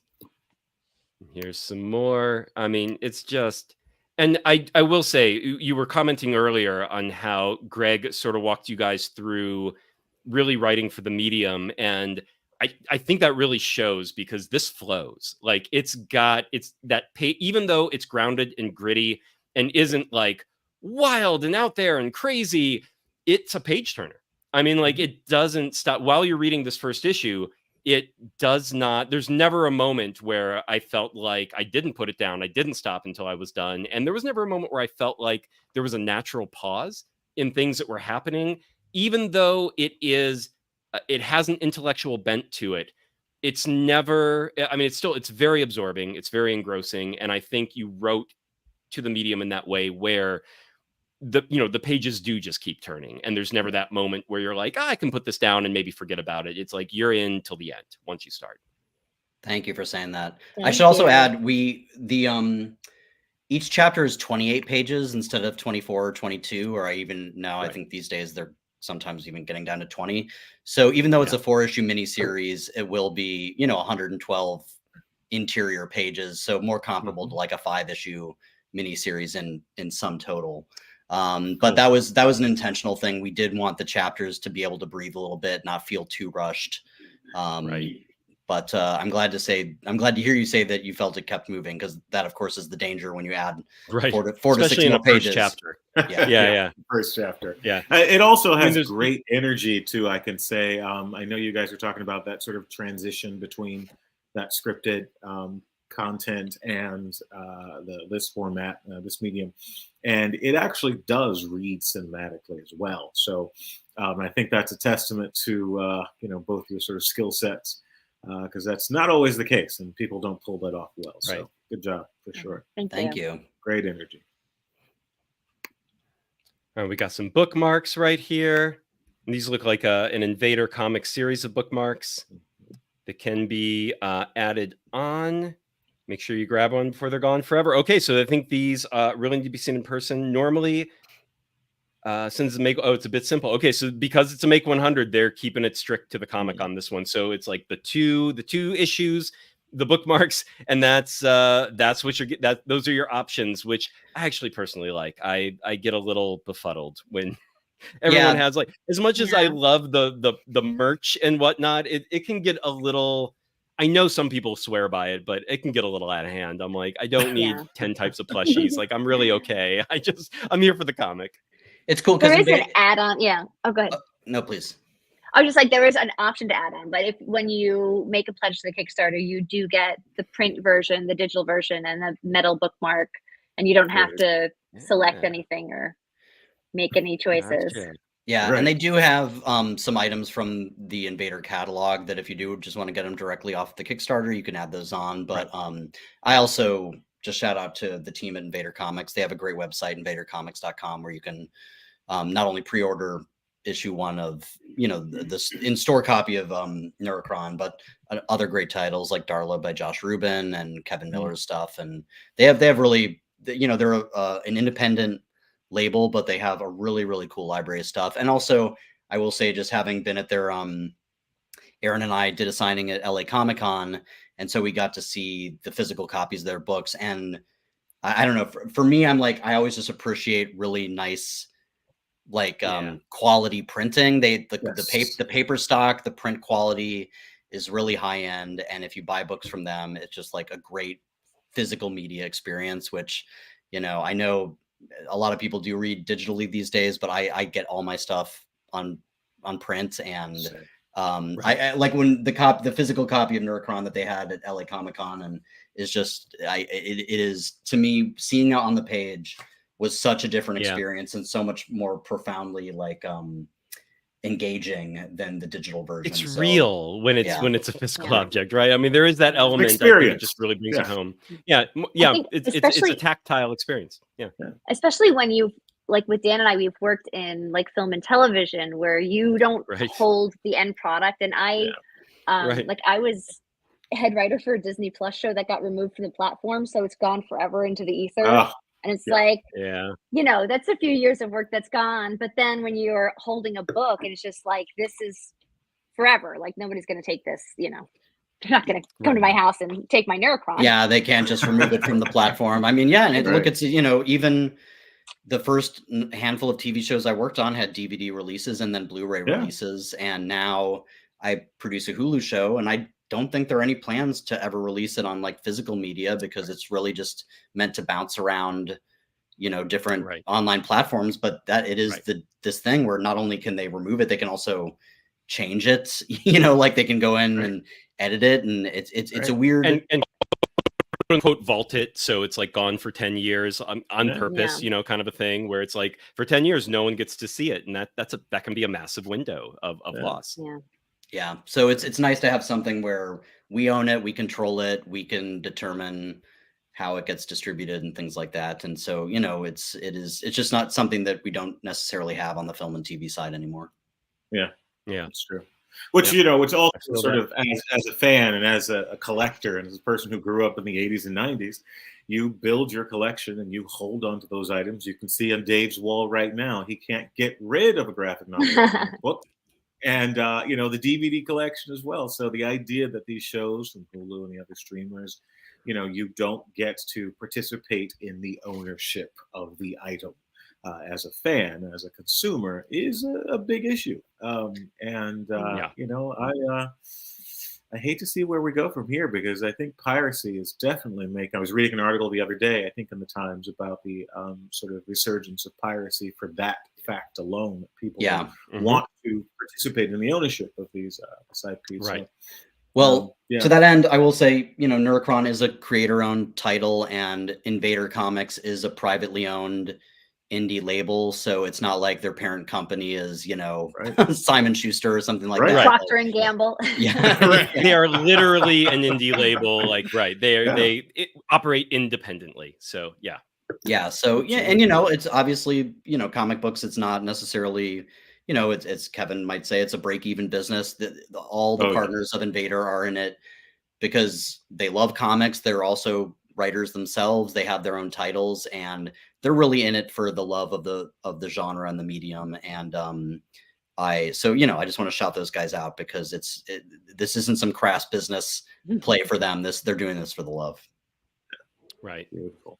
Here's some more. I mean, it's just, and I will say, you were commenting earlier on how Greg sort of walked you guys through really writing for the medium, and I think that really shows, because this flows. Like, it's that even though it's grounded and gritty and isn't like wild and out there and crazy, it's a page turner. I mean, like, it doesn't stop while you're reading this first issue. It does not, there's never a moment where I felt like I didn't put it down. I didn't stop until I was done. And there was never a moment where I felt like there was a natural pause in things that were happening, even though it has an intellectual bent to it. It's never, I mean, it's very absorbing. It's very engrossing. And I think you wrote to the medium in that way where the pages do just keep turning, and there's never that moment where you're like, I can put this down and maybe forget about it. It's like you're in till the end once you start. Thank you for saying that. I should also add, each chapter is 28 pages instead of 24 or 22, or I think these days they're sometimes even getting down to 20. So even though it's a 4-issue miniseries, it will be 112 interior pages, so more comparable to like a 5-issue miniseries in sum total. But that was an intentional thing. We did want the chapters to be able to breathe a little bit, not feel too rushed. But I'm glad to hear you say that you felt it kept moving, because that, of course, is the danger when you add 4 to 6 more pages. Chapter. First chapter. Yeah. It also has great energy too. I can say, I know you guys are talking about that sort of transition between that scripted content and this format, this medium, and it actually does read cinematically as well. So I think that's a testament to both your sort of skill sets, because that's not always the case, and people don't pull that off well. So good job for sure. Thank you. Great energy. All right, we got some bookmarks right here. And these look like an Invader comic series of bookmarks that can be added on. Make sure you grab one before they're gone forever. Okay, so I think these really need to be seen in person. Normally, since it's a bit simple. Okay, so because it's a Make 100, they're keeping it strict to the comic on this one. So it's like the two issues, the bookmarks, and that's what you're getting. Those are your options, which I actually personally like. I get a little befuddled when everyone has, like, as much as I love the merch and whatnot, it can get a little. I know some people swear by it, but it can get a little out of hand. I'm like, I don't need 10 types of plushies. Like, I'm really okay. I'm here for the comic. It's cool because there is an add-on. Yeah. Oh, go ahead. No, please. I was just like, there is an option to add on, but when you make a pledge to the Kickstarter, you do get the print version, the digital version, and the metal bookmark, and you don't have to select anything or make any choices. Yeah, and they do have some items from the Invader catalog that if you do just want to get them directly off the Kickstarter, you can add those on. But I also just shout out to the team at Invader Comics. They have a great website, invadercomics.com, where you can not only pre-order issue 1 of this in-store copy of Neurocron, but other great titles like Darla by Josh Rubin and Kevin Miller's stuff. And they have really, they're an independent label, but they have a really, really cool library of stuff. And also, I will say, just having been at their Erin and I did a signing at LA Comic-Con, and so we got to see the physical copies of their books. And I don't know, for me, I'm like, I always just appreciate really nice, like quality printing. The paper stock, the print quality is really high end, and if you buy books from them, it's just like a great physical media experience, which I know a lot of people do read digitally these days, but I get all my stuff on print. And I like when the physical copy of Neurocron that they had at LA Comic-Con, and is just it is, to me, seeing it on the page was such a different experience and so much more profoundly like engaging than the digital version. It's real when it's a physical object, right? I mean, there is that element that I think just really brings it home. It's a tactile experience. Especially when you, like with Dan and I, we've worked in like film and television where you don't hold the end product. And I was head writer for a Disney Plus show that got removed from the platform, so it's gone forever into the ether. And it's like, you know, that's a few years of work that's gone. But then when you're holding a book and it's just like, this is forever. Like, nobody's going to take this, you know. They're not going to come to my house and take my Neurocron. Yeah, they can't just remove it from the platform. I mean, yeah, and look, it's, you know, even the first handful of TV shows I worked on had DVD releases and then Blu-ray releases. And now I produce a Hulu show, and I don't think there are any plans to ever release it on like physical media, because it's really just meant to bounce around, you know, different online platforms. But that it is this thing where not only can they remove it, they can also change it, you know, like they can go in and edit it. And it's a weird and quote unquote vault it, so it's like gone for 10 years on purpose, you know, kind of a thing where it's like for 10 years no one gets to see it, and that can be a massive window of loss. Yeah. So it's nice to have something where we own it, we control it, we can determine how it gets distributed and things like that. And so, you know, it's just not something that we don't necessarily have on the film and TV side anymore. Yeah, that's true. Which, you know, which also sort of as a fan and as a collector and as a person who grew up in the 80s and 90s, you build your collection and you hold on to those items. You can see on Dave's wall right now, he can't get rid of a graphic novel book. And, you know, the DVD collection as well. So the idea that these shows and Hulu and the other streamers, you know, you don't get to participate in the ownership of the item as a fan, as a consumer, is a big issue. You know, I hate to see where we go from here, because I think piracy is definitely I was reading an article the other day, I think in the Times, about the sort of resurgence of piracy for that fact alone, that people want to participate in the ownership of these IPs. Right. Well, to that end, I will say, you know, Neurocron is a creator-owned title, and Invader Comics is a privately owned indie label, so it's not like their parent company is, you know, Simon Schuster or something like that. Procter and Gamble. They are literally an indie label. Like, they operate independently. So so and you know, it's obviously, you know, comic books, it's not necessarily, you know, it's Kevin might say it's a break-even business. All the partners of Invader are in it because they love comics. They're also writers themselves. They have their own titles, and they're really in it for the love of the genre and the medium. And so, you know, I just want to shout those guys out, because this isn't some crass business play for them. They're doing this for the love. Right. Beautiful.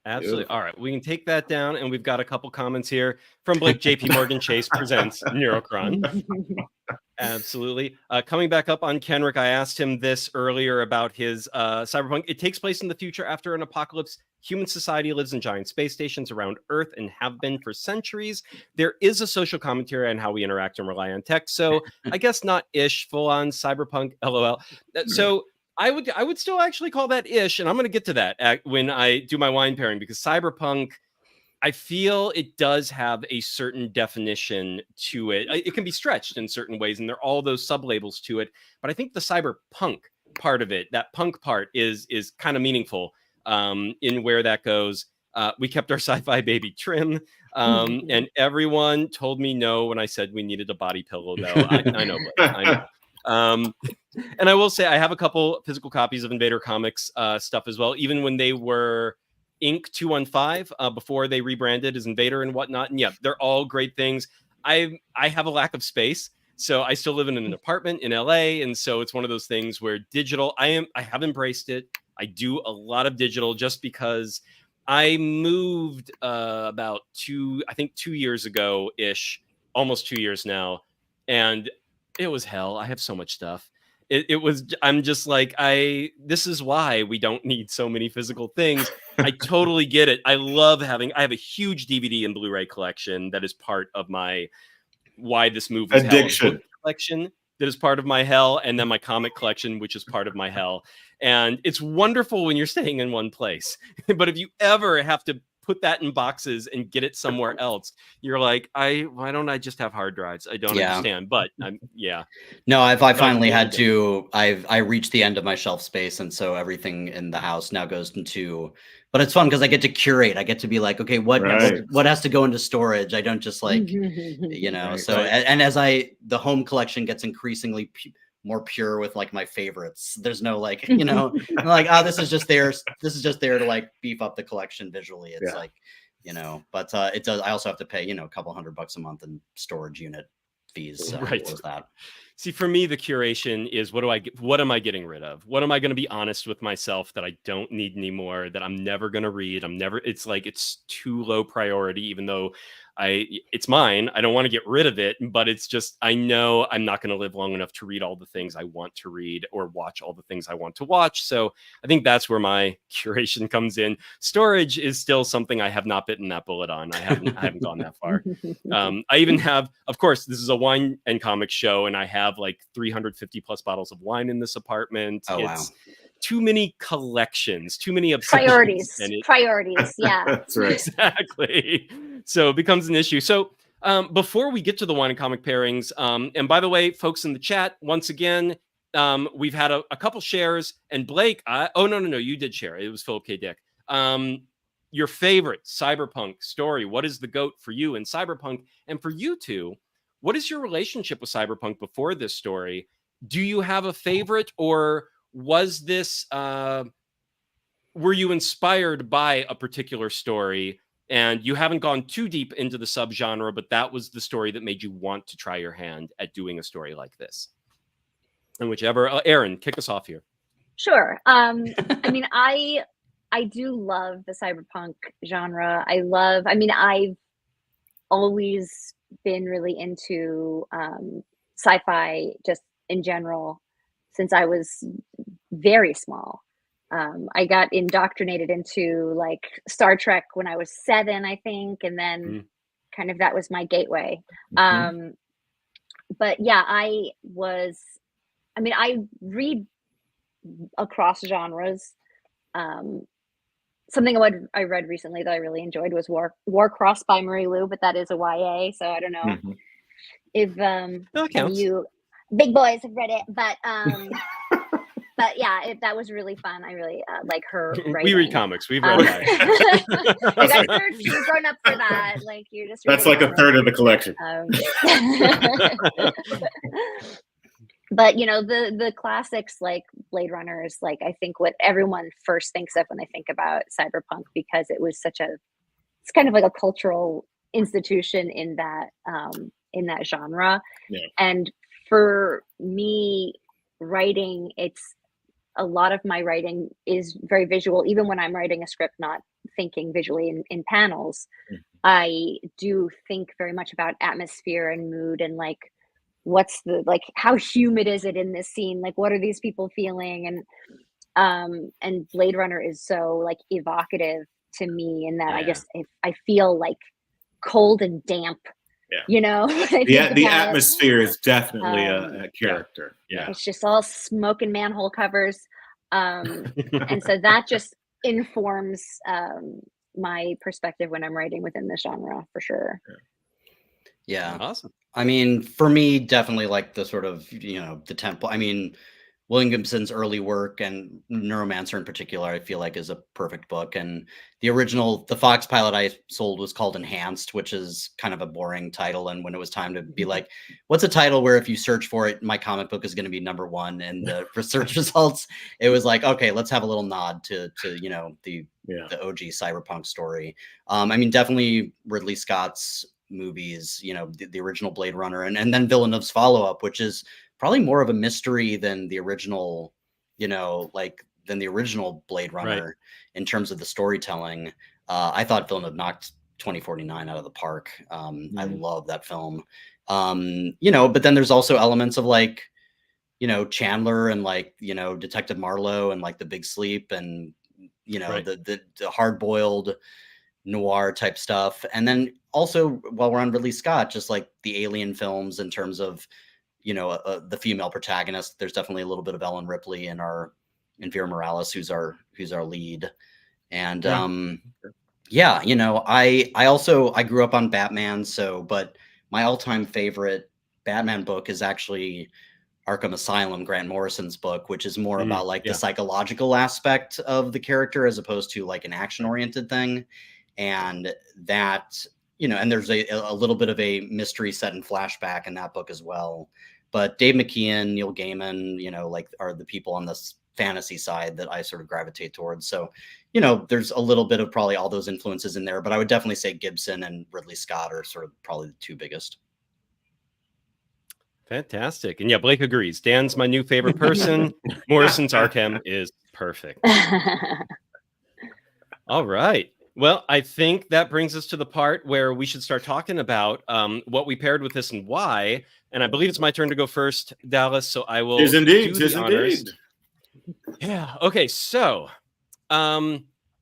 Absolutely. All right, we can take that down, and we've got a couple comments here from Blake. JP Morgan Chase presents Neurocron. Absolutely. Coming back up on Kenrick, I asked him this earlier about his cyberpunk. It takes place in the future after an apocalypse. Human society lives in giant space stations around Earth and have been for centuries. There is a social commentary on how we interact and rely on tech. So I guess not ish, full on cyberpunk, LOL. So I would still actually call that ish, and I'm going to get to that when I do my wine pairing, because cyberpunk, I feel it does have a certain definition to it. It can be stretched in certain ways, and there are all those sub-labels to it. But I think the cyberpunk part of it, that punk part, is kind of meaningful in where that goes. We kept our sci-fi baby trim, and everyone told me no when I said we needed a body pillow, though. I know, but I know. And I will say I have a couple physical copies of Invader Comics stuff as well, even when they were Inc. 215 before they rebranded as Invader and whatnot. And they're all great things. I have a lack of space, so I still live in an apartment in LA, and so it's one of those things where digital, I have embraced it. I do a lot of digital just because I moved about 2 years ago ish, almost 2 years now, and it was hell. I have so much stuff. I'm just like, this is why we don't need so many physical things. I totally get it. I have a huge DVD and Blu-ray collection that is part of my why this movie is addiction collection that is part of my hell, and then my comic collection, which is part of my hell. And it's wonderful when you're staying in one place. But if you ever have to put that in boxes and get it somewhere else, you're like, why don't I just have hard drives? I don't understand. But no, I finally had to, I reached the end of my shelf space, and so everything in the house now goes into, but it's fun because I get to curate. I get to be like, okay, what has to go into storage? I don't just like, you know, and as the home collection gets increasingly more pure with like my favorites. There's no like, you know, like, oh, this is just there to like beef up the collection visually. It's like, you know, but it does. I also have to pay, you know, a couple $100 a month in storage unit fees. So right. What was that? See, for me, the curation is what am I getting rid of? What am I going to be honest with myself that I don't need anymore, that I'm never going to read? It's like, it's too low priority, even though it's mine. I don't want to get rid of it, but it's just, I know I'm not going to live long enough to read all the things I want to read or watch all the things I want to watch. So I think that's where my curation comes in. Storage is still something I have not bitten that bullet on. I haven't gone that far. I even have, of course, this is a wine and comics show, and I have like 350 plus bottles of wine in this apartment. Wow. Too many collections, too many priorities. Yeah, that's right. Exactly. So it becomes an issue. So before we get to the wine and comic pairings, and by the way, folks in the chat, once again, we've had a couple shares, and Blake, no, you did share. It was Philip K. Dick. Your favorite cyberpunk story. What is the GOAT for you in cyberpunk? And for you two, what is your relationship with cyberpunk before this story? Do you have a favorite, or was this, were you inspired by a particular story and you haven't gone too deep into the subgenre, but that was the story that made you want to try your hand at doing a story like this? And whichever, Erin, kick us off here. Sure. I mean, I do love the cyberpunk genre. I've always been really into sci-fi just in general since I was very small. I got indoctrinated into like Star Trek when I was 7, I think, and then kind of that was my gateway. But yeah, I read across genres. Something I read recently that I really enjoyed was Warcross by Marie Lu, but that is a YA, so I don't know if you big boys have read it, but but yeah, that was really fun. I really like her writing. We read comics. We've read that. You guys are grown up for that. Like, you're just that's like a third of the collection. But you know, the classics like Blade Runner is like, I think, what everyone first thinks of when they think about cyberpunk, because it was it's kind of like a cultural institution in that genre. And for me, writing, a lot of my writing is very visual. Even when I'm writing a script, not thinking visually in panels, I do think very much about atmosphere and mood, and like, how humid is it in this scene? Like, what are these people feeling? And Blade Runner is so like evocative to me in that I feel like cold and damp. You know, the atmosphere is definitely a character. It's just all smoke and manhole covers, and so that just informs my perspective when I'm writing within the genre, for sure. Yeah, awesome. I mean, for me, definitely like the sort of, you know, the tempo. I mean, William Gibson's early work and Neuromancer in particular, I feel like is a perfect book. And the Fox pilot I sold was called Enhanced, which is kind of a boring title. And when it was time to be like, what's a title where if you search for it, my comic book is going to be #1 in the research results, it was like, okay, let's have a little nod to you know, the OG cyberpunk story. I mean, definitely Ridley Scott's movies, you know, the original Blade Runner, and then Villeneuve's follow-up, which is probably more of a mystery than the original, you know, like than the original Blade Runner in terms of the storytelling. I thought Villeneuve knocked 2049 out of the park. I love that film. You know, but then there's also elements of like, you know, Chandler and like, you know, Detective Marlowe and like The Big Sleep and, you know, the hard-boiled noir type stuff. And then also, while we're on Ridley Scott, just like the Alien films in terms of, you know, the female protagonist. There's definitely a little bit of Ellen Ripley in Vera Morales, who's our lead. And you know, I grew up on Batman, but my all-time favorite Batman book is actually Arkham Asylum, Grant Morrison's book, which is more about like the psychological aspect of the character as opposed to like an action-oriented thing. And that, you know, and there's a little bit of a mystery set in flashback in that book as well. But Dave McKeon, Neil Gaiman, like are the people on this fantasy side that I sort of gravitate towards. So, there's a little bit of probably all those influences in there, but I would definitely say Gibson and Ridley Scott are sort of probably the two biggest. Fantastic. And yeah, Blake agrees. Dan's my new favorite person. Morrison's Arkham is perfect. All right. Well, I think that brings us to the part where we should start talking about what we paired with this and why. And I believe it's my turn to go first, Dallas. So I will do the honors. Indeed. Yeah. Okay. So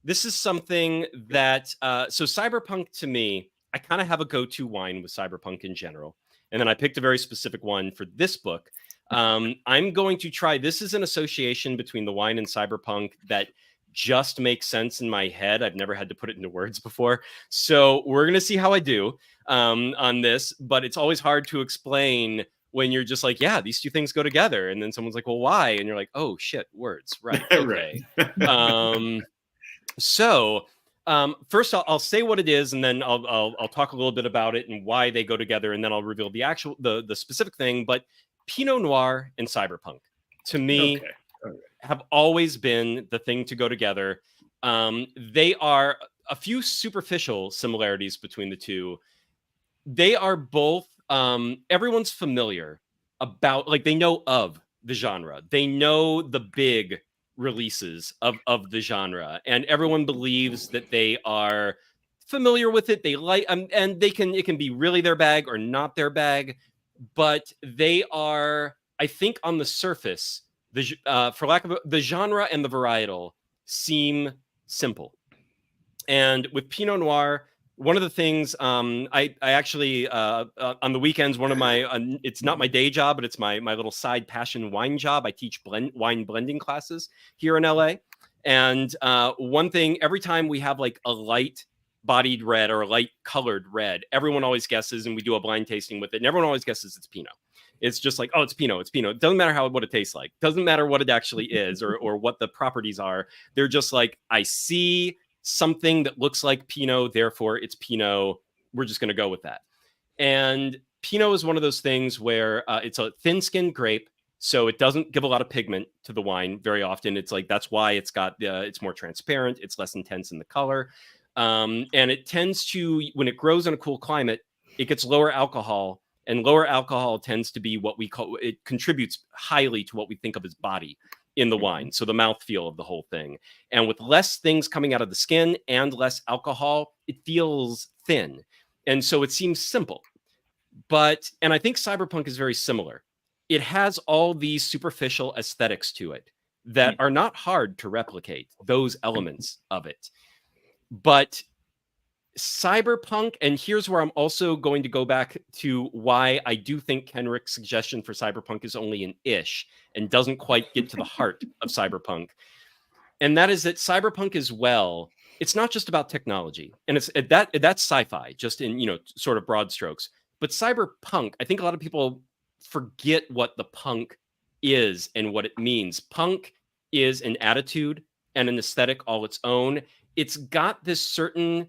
this is something that so Cyberpunk, to me, I kind of have a go-to wine with Cyberpunk in general. And then I picked a very specific one for this book. I'm going to try, this is an association between the wine and Cyberpunk that just makes sense in my head. I've never had to put it into words before. So we're going to see how I do on this, but it's always hard to explain when you're just like, yeah, these two things go together. And then someone's like, well, why? And you're like, oh shit, words. Right. Okay. So first I'll say what it is, and then I'll talk a little bit about it and why they go together. And then I'll reveal the actual, the specific thing. But Pinot Noir and Cyberpunk, to me, have always been the thing to go together. They are a few superficial similarities between the two. They are both, everyone's familiar about, like, they know of the genre. They know the big releases of the genre, and everyone believes that they are familiar with it. They like, and it can be really their bag or not their bag, but they are, I think, on the surface, for lack of the genre and the varietal seem simple. And with Pinot Noir, one of the things I actually on the weekends, one of my it's not my day job, but it's my little side passion wine job. I teach wine blending classes here in LA, and one thing, every time we have like a light bodied red or a light colored red, everyone always guesses, and we do a blind tasting with it, and everyone always guesses it's Pinot. It's just like, oh, it's Pinot, it's Pinot. It doesn't matter what it tastes like. Doesn't matter what it actually is or what the properties are. They're just like, I see something that looks like Pinot, therefore it's Pinot. We're just going to go with that. And Pinot is one of those things where it's a thin-skinned grape, so it doesn't give a lot of pigment to the wine very often. It's like, that's why it's got it's more transparent. It's less intense in the color. And it tends to, when it grows in a cool climate, it gets lower alcohol. And lower alcohol tends to be what we call, it contributes highly to what we think of as body in the wine. So the mouthfeel of the whole thing. And with less things coming out of the skin and less alcohol, it feels thin. And so it seems simple. And I think Cyberpunk is very similar. It has all these superficial aesthetics to it that are not hard to replicate, those elements of it. But Cyberpunk, and here's where I'm also going to go back to why I do think Kenrick's suggestion for Cyberpunk is only an ish and doesn't quite get to the heart of Cyberpunk. And that is that Cyberpunk as well, it's not just about technology, and it's that's sci-fi, just in, sort of broad strokes. But Cyberpunk, I think a lot of people forget what the punk is and what it means. Punk is an attitude and an aesthetic all its own. It's got this certain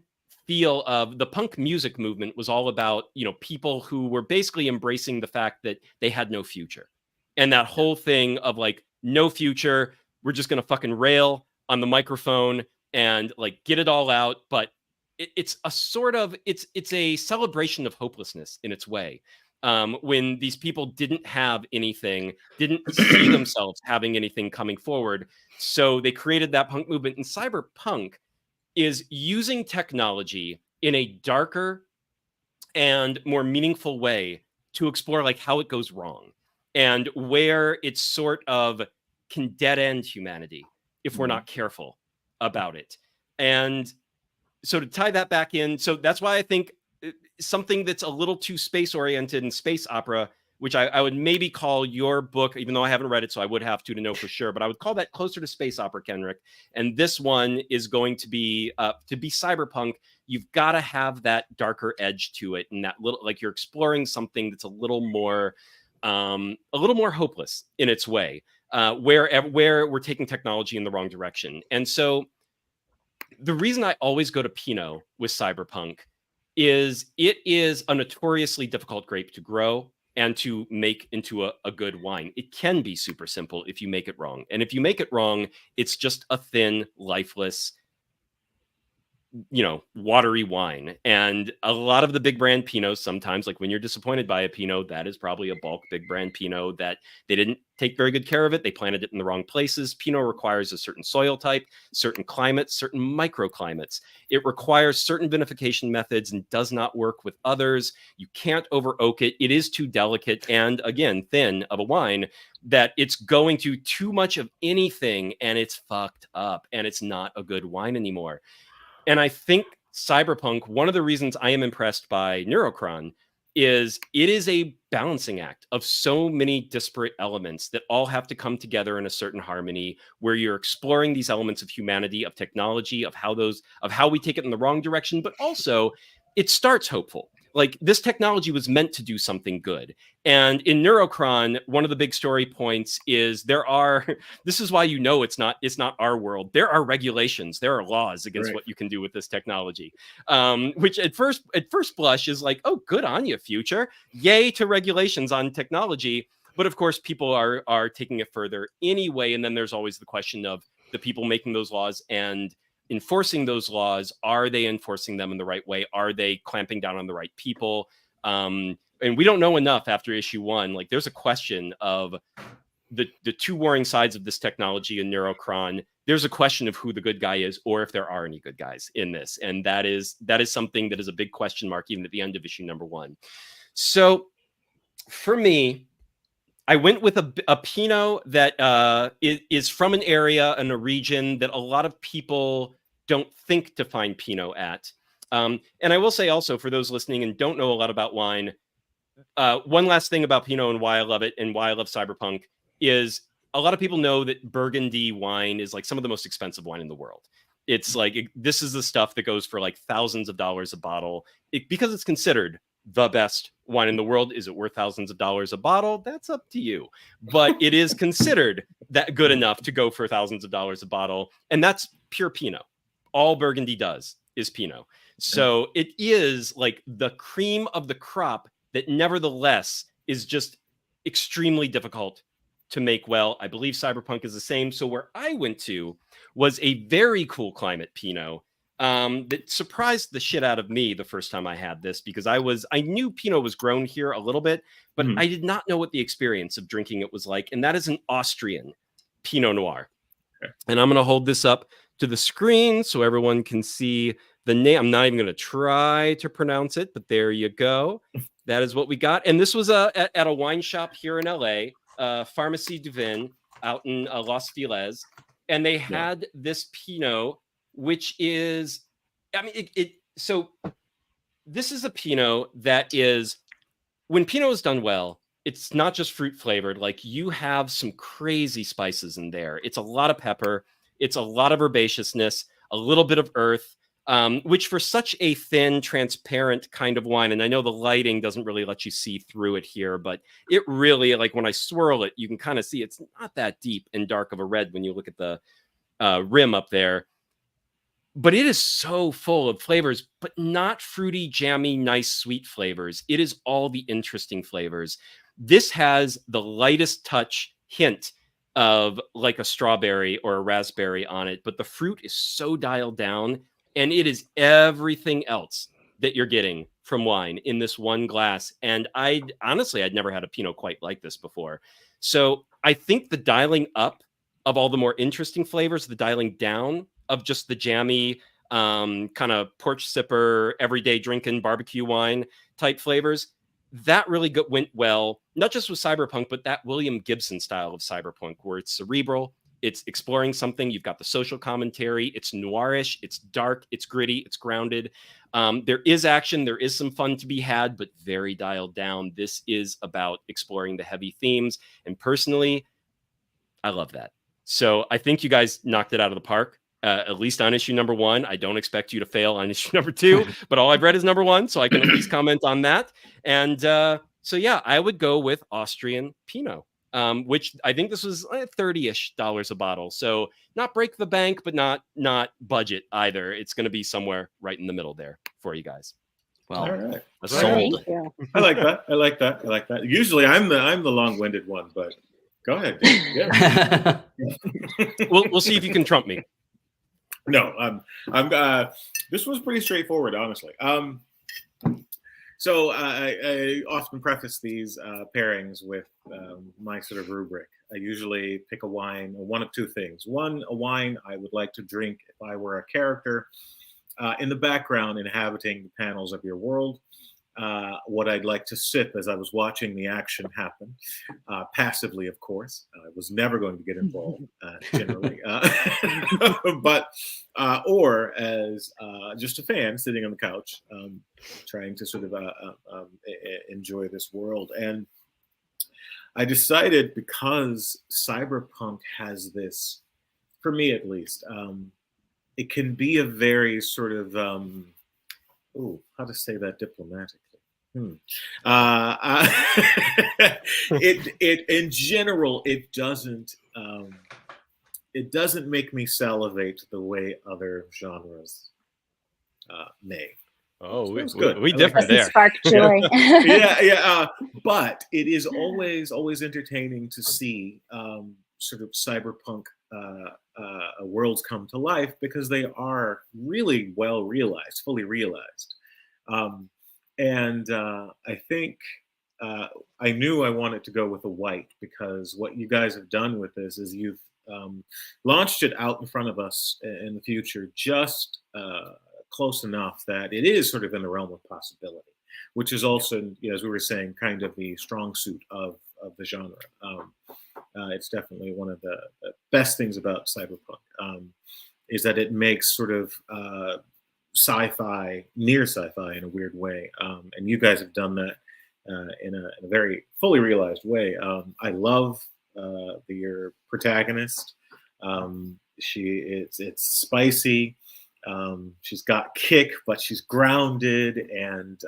feel of, the punk music movement was all about, people who were basically embracing the fact that they had no future. And that whole thing of like, no future, we're just going to fucking rail on the microphone and like get it all out. But it's a sort of, it's a celebration of hopelessness in its way. When these people didn't have anything, didn't see themselves having anything coming forward. So they created that punk movement. And Cyberpunk is using technology in a darker and more meaningful way to explore like how it goes wrong and where it sort of can dead end humanity if we're not careful about it. And so to tie that back in, so that's why I think something that's a little too space oriented and space opera, which I would maybe call your book, even though I haven't read it, so I would have to know for sure, but I would call that closer to space opera, Kenrick. And this one is going to be Cyberpunk. You've got to have that darker edge to it, and that little, like, you're exploring something that's a little more hopeless in its way, where we're taking technology in the wrong direction. And so the reason I always go to Pinot with Cyberpunk is it is a notoriously difficult grape to grow. and to make into a good wine. It can be super simple if you make it wrong. And if you make it wrong, it's just a thin, lifeless, watery wine. And a lot of the big brand Pinots, sometimes, like when you're disappointed by a Pinot, that is probably a bulk big brand Pinot that they didn't take very good care of it. They planted it in the wrong places. Pinot requires a certain soil type, certain climates, certain microclimates. It requires certain vinification methods and does not work with others. You can't over oak it. It is too delicate and, again, thin of a wine that it's going to too much of anything and it's fucked up and it's not a good wine anymore. And I think cyberpunk, one of the reasons I am impressed by Neurocron is it is a balancing act of so many disparate elements that all have to come together in a certain harmony, where you're exploring these elements of humanity, of technology, of how we take it in the wrong direction, but also it starts hopeful. Like, this technology was meant to do something good. And in Neurocron, one of the big story points is this is why it's not our world. There are regulations, there are laws against what you can do with this technology. Which at first blush is like, oh, good on you, future. Yay to regulations on technology. But of course, people are taking it further anyway. And then there's always the question of the people making those laws and enforcing those laws. Are they enforcing them in the right way? Are they clamping down on the right people? And we don't know enough after issue 1. Like, there's a question of the two warring sides of this technology in Neurocron. There's a question of who the good guy is, or if there are any good guys in this. And that is something that is a big question mark, even at the end of issue number 1. So for me, I went with a Pinot that is from an area and a region that a lot of people don't think to find Pinot at. And I will say also, for those listening and don't know a lot about wine, one last thing about Pinot and why I love it and why I love cyberpunk is a lot of people know that Burgundy wine is like some of the most expensive wine in the world. It's like, this is the stuff that goes for like thousands of dollars a bottle because it's considered the best wine in the world. Is it worth thousands of dollars a bottle? That's up to you. But it is considered that good enough to go for thousands of dollars a bottle. And that's pure Pinot. All Burgundy does is Pinot. So it is like the cream of the crop that nevertheless is just extremely difficult to make well. I believe cyberpunk is the same. So where I went to was a very cool climate Pinot that surprised the shit out of me the first time I had this, because I knew Pinot was grown here a little bit, but I did not know what the experience of drinking it was like. And that is an Austrian Pinot Noir. Okay. And I'm going to hold this up to the screen so everyone can see the name. I'm not even going to try to pronounce it, but there you go. That is what we got. And this was at a wine shop here in LA, Pharmacie du Vin out in Los Feliz. And they had this Pinot, which is, I mean, so this is a Pinot that is, when Pinot is done well, it's not just fruit flavored. Like, you have some crazy spices in there. It's a lot of pepper. It's a lot of herbaceousness, a little bit of earth, which for such a thin, transparent kind of wine, and I know the lighting doesn't really let you see through it here, but it really, like, when I swirl it, you can kind of see it's not that deep and dark of a red when you look at the rim up there. But it is so full of flavors, but not fruity, jammy, nice, sweet flavors. It is all the interesting flavors. This has the lightest touch hint of like a strawberry or a raspberry on it, but the fruit is so dialed down, and it is everything else that you're getting from wine in this one glass. And I'd never had a Pinot quite like this before. So I think the dialing up of all the more interesting flavors, the dialing down of just the jammy, kind of porch sipper, everyday drinking barbecue wine type flavors, that really went well, not just with cyberpunk, but that William Gibson style of cyberpunk, where it's cerebral, it's exploring something. You've got the social commentary. It's noirish. It's dark. It's gritty. It's grounded. There is action. There is some fun to be had, but very dialed down. This is about exploring the heavy themes. And personally, I love that. So I think you guys knocked it out of the park. At least on issue number 1. I don't expect you to fail on issue number 2, but all I've read is number 1, so I can at least comment on that. And so, yeah, I would go with Austrian Pinot, which I think this was $30-ish a bottle. So not break the bank, but not budget either. It's going to be somewhere right in the middle there for you guys. Well, all right. Sold. I like that. I like that. I like that. Usually I'm the long-winded one, but go ahead. Yeah. We'll see if you can trump me. No, this was pretty straightforward, honestly. So I often preface these pairings with my sort of rubric. I usually pick a wine, or one of two things. One, a wine I would like to drink if I were a character in the background inhabiting the panels of your world. What I'd like to sip as I was watching the action happen, passively, of course. I was never going to get involved, generally, but or as just a fan sitting on the couch, trying to sort of enjoy this world. And I decided, because cyberpunk has this, for me at least, it can be a very sort of how to say that diplomatically? It in general, it doesn't make me salivate the way other genres may. Oh, we differ there. Spark joy. Yeah. But it is always entertaining to see sort of cyberpunk worlds come to life, because they are really well realized, fully realized. And I think I knew I wanted to go with a white, because what you guys have done with this is you've launched it out in front of us in the future, just close enough that it is sort of in the realm of possibility, which is also, as we were saying, kind of the strong suit of the genre. It's definitely one of the best things about cyberpunk, is that it makes sort of sci-fi, near sci-fi in a weird way. And you guys have done that in a very fully realized way. I love your protagonist. It's spicy. She's got kick, but she's grounded. And,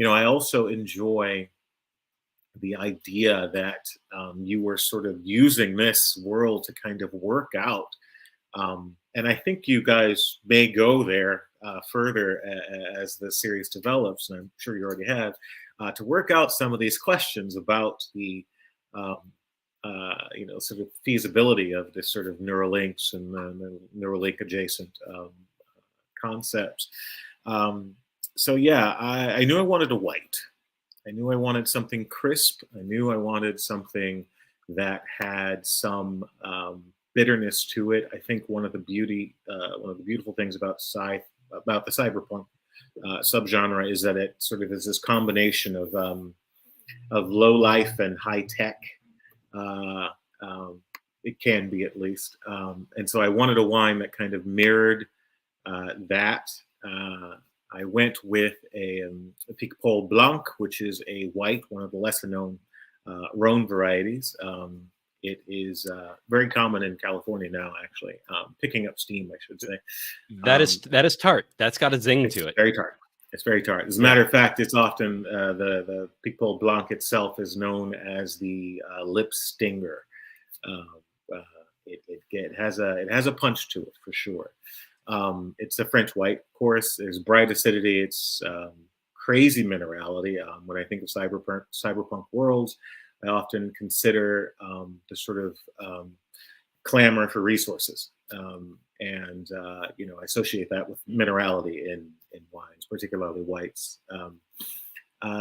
I also enjoy the idea that you were sort of using this world to kind of work out. And I think you guys may go there further as the series develops, and I'm sure you already have, to work out some of these questions about the, sort of feasibility of this sort of Neuralinks and the Neuralink adjacent concepts. So yeah, I knew I wanted a white. I knew I wanted something crisp. I knew I wanted something that had some bitterness to it. I think one of the beautiful things about the cyberpunk subgenre is that it sort of is this combination of low life and high tech. It can be, at least. And so I wanted a wine that kind of mirrored that. I went with a Powell Blanc, which is a white, one of the lesser known Rhone varieties. It is very common in California now, actually, picking up steam, I should say. That is tart. That's got a zing to it. Very tart. It's very tart. As a matter of fact, it's often the Powell Blanc itself is known as the lip stinger. It has a punch to it, for sure. It's a French white, of course. There's bright acidity. It's crazy minerality. When I think of cyberpunk worlds, I often consider the sort of clamor for resources, and I associate that with minerality in wines, particularly whites.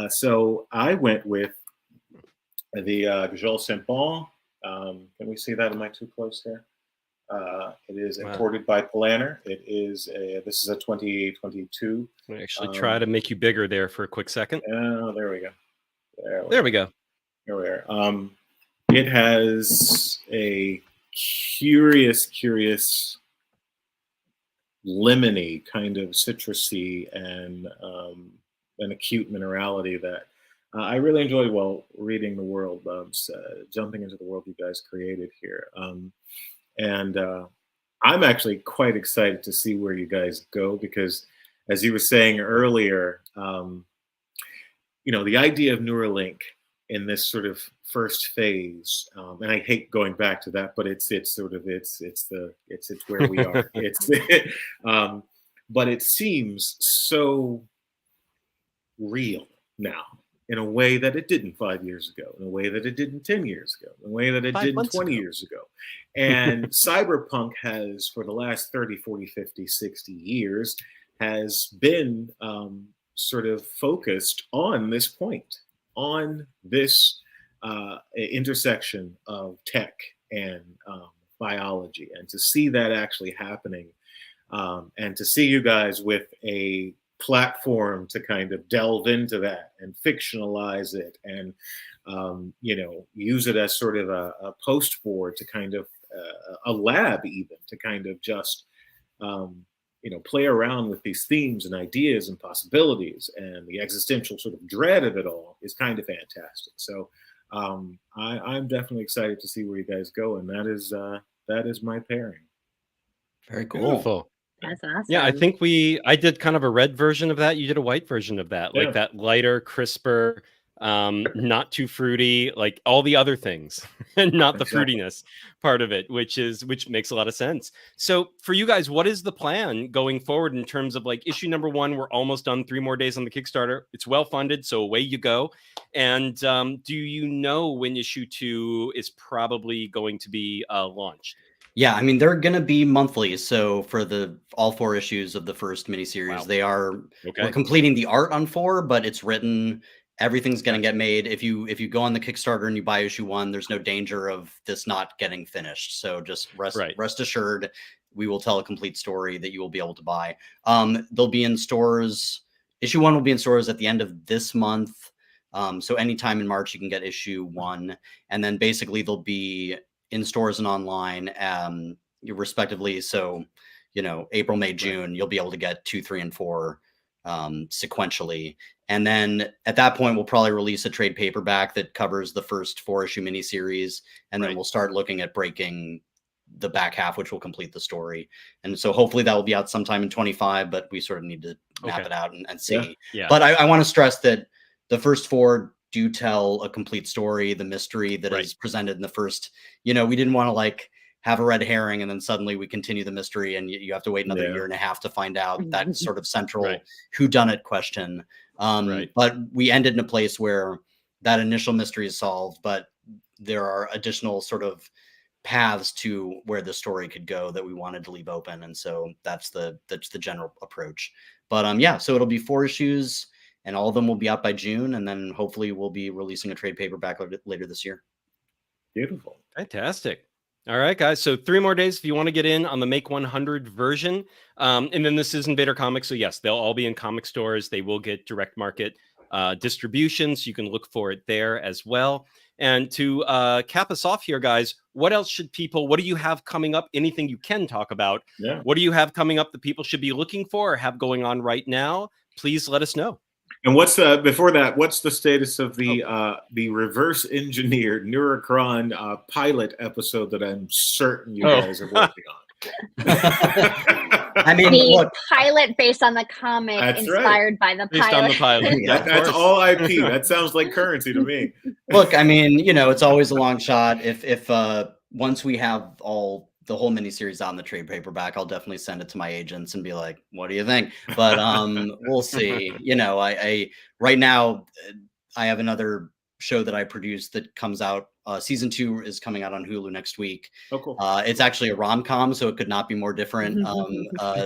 So I went with the Gajol Saint-Bon. Can we see that? Am I too close here? It is imported by Polaner. This is a 2022. We actually try to make you bigger there for a quick second. Oh, there we go. There we go. Here we are. It has a curious lemony kind of citrusy and an acute minerality that I really enjoyed while reading the world, jumping into the world you guys created here. And I'm actually quite excited to see where you guys go, because, as you were saying earlier, the idea of Neuralink in this sort of first phase, and I hate going back to that, but it's where we are. But it seems so real now in a way that it didn't 5 years ago, in a way that it didn't 10 years ago, in a way that it didn't 20 years ago. And cyberpunk has, for the last 30, 40, 50, 60 years, has been sort of focused on this point, on this intersection of tech and biology. And to see that actually happening, and to see you guys with a platform to kind of delve into that and fictionalize it and use it as sort of a post board to kind of a lab, even to kind of just play around with these themes and ideas and possibilities, and the existential sort of dread of it all is kind of fantastic. So I'm definitely excited to see where you guys go, and that is my pairing. Very cool. Beautiful. That's awesome. Yeah, I think I did kind of a red version of that. You did a white version of that, like that lighter, crisper, not too fruity, like all the other things, and not the fruitiness part of it, which makes a lot of sense. So for you guys, what is the plan going forward in terms of like issue number 1? We're almost done, 3 more days on the Kickstarter. It's well funded, so away you go. And do you know when issue 2 is probably going to be launched? Yeah, I mean, they're going to be monthly. So for all 4 issues of the first miniseries, we're completing the art on 4, but it's written. Everything's going to get made. If you go on the Kickstarter and you buy issue 1, there's no danger of this not getting finished. So just rest assured, we will tell a complete story that you will be able to buy. They'll be in stores. Issue 1 will be in stores at the end of this month. So anytime in March, you can get issue 1. And then basically they'll be in stores and online, respectively. So, April, May, June, you'll be able to get 2, 3, and 4 sequentially. And then at that point, we'll probably release a trade paperback that covers the first 4-issue miniseries. And then we'll start looking at breaking the back half, which will complete the story. And so hopefully that will be out sometime in 25, but we sort of need to map it out and see. Yeah. But I want to stress that the first 4 do tell a complete story, the mystery that is presented in the first, we didn't want to like have a red herring and then suddenly we continue the mystery and you have to wait another year and a half to find out that sort of central whodunit question. But we ended in a place where that initial mystery is solved, but there are additional sort of paths to where the story could go that we wanted to leave open. And so that's the general approach. But so it'll be 4 issues. And all of them will be out by June, and then hopefully we'll be releasing a trade paperback later this year. Beautiful. Fantastic. All right, guys. So 3 more days if you want to get in on the Make 100 version. And then this is Invader Comics. So yes, they'll all be in comic stores. They will get direct market distribution, so you can look for it there as well. And to cap us off here, guys, what do you have coming up? Anything you can talk about? Yeah. What do you have coming up that people should be looking for or have going on right now? Please let us know. And what's the status of the reverse engineered Neurocron pilot episode that I'm certain you guys are working on? I mean, the pilot based on the comic, inspired by the pilot. Based on the pilot. Yeah, that's all IP. That sounds like currency to me. Look, I mean, it's always a long shot. If once we have the whole miniseries on the trade paperback, I'll definitely send it to my agents and be like, what do you think? But we'll see. Right now I have another show that I produced that comes out. Season 2 is coming out on Hulu next week. Oh, cool. It's actually a rom-com, so it could not be more different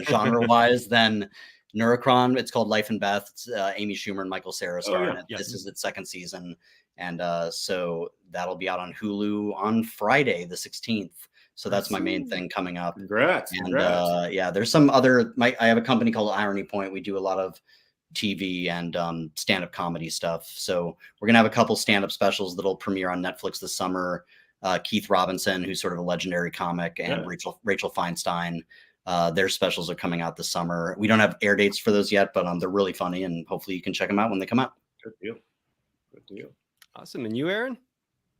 genre-wise than Neurocron. It's called Life and Beth. It's Amy Schumer and Michael Cera star in it. Yes. This is its 2nd season. And so that'll be out on Hulu on Friday, the 16th. So that's my main thing coming up. Congrats. And there's some other, I have a company called Irony Point. We do a lot of TV and stand-up comedy stuff. So we're going to have a couple stand-up specials that'll premiere on Netflix this summer. Keith Robinson, who's sort of a legendary comic, and Rachel Feinstein. Their specials are coming out this summer. We don't have air dates for those yet, but they're really funny, and hopefully you can check them out when they come out. Good deal. Awesome. And you, Erin?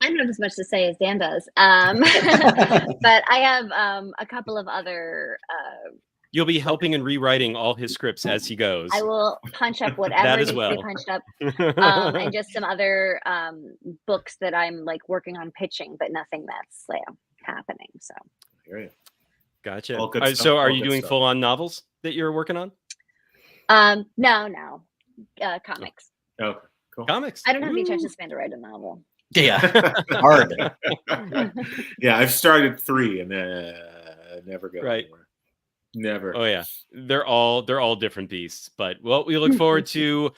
I don't have as much to say as Dan does, but I have a couple of other. You'll be helping and rewriting all his scripts as he goes. I will punch up whatever needs to be punched up, and just some other books that I'm like working on pitching, but nothing that's happening. So. Gotcha. So, are you doing full-on novels that you're working on? No. comics. Okay, cool. Comics. I don't have any attention span to write a novel. Yeah, hard. Yeah, I've started 3 and never go anywhere. Never. Oh yeah, they're all different beasts. But well, we look forward to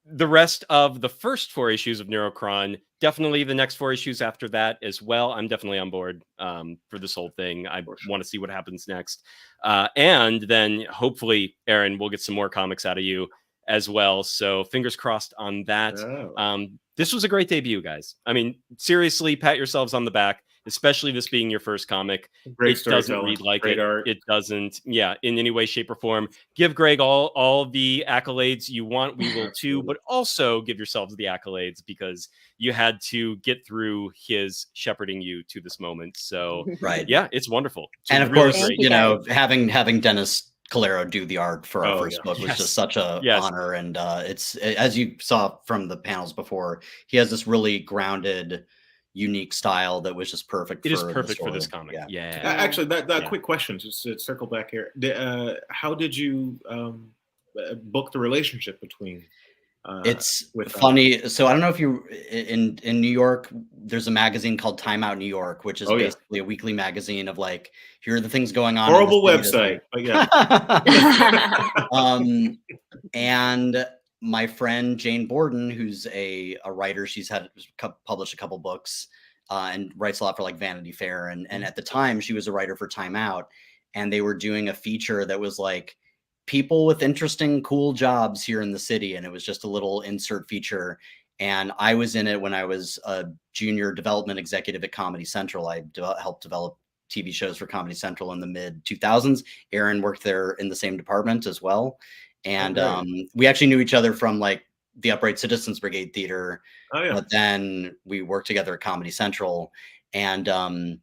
the rest of the first 4 issues of Neurocron. Definitely the next 4 issues after that as well. I'm definitely on board for this whole thing. I want to see what happens next. And then hopefully, Erin, we'll get some more comics out of you as well. So fingers crossed on that. Oh. This was a great debut, guys. I mean, seriously, pat yourselves on the back, especially this being your first comic. Great It doesn't read like great it. art. It doesn't, in any way, shape, or form. Give Greg all the accolades you want. We will too, but also give yourselves the accolades because you had to get through his shepherding you to this moment. So, right. Yeah, it's wonderful. It's and of really course, great. you know, having Dennis Calero do the art for our first book was Yes. just such a Yes. honor. And it's, as you saw from the panels before, he has this really grounded, unique style that was just perfect. It is perfect for this comic. Yeah. Actually, that quick question, just to circle back here. How did you book the relationship between? It's funny. So I don't know if you in New York, there's a magazine called Time Out New York, which is basically a weekly magazine of like, here are the things going on. Horrible website, but yeah. And my friend Jane Borden, who's a writer, she's had published a couple books and writes a lot for like Vanity Fair. And at the time, she was a writer for Time Out, and they were doing a feature that was like, people with interesting, cool jobs here in the city. And it was just a little insert feature. And I was in it when I was a junior development executive at Comedy Central. I helped develop TV shows for Comedy Central in the mid 2000s. Erin worked there in the same department as well. And we actually knew each other from like the Upright Citizens Brigade Theater. But then we worked together at Comedy Central. And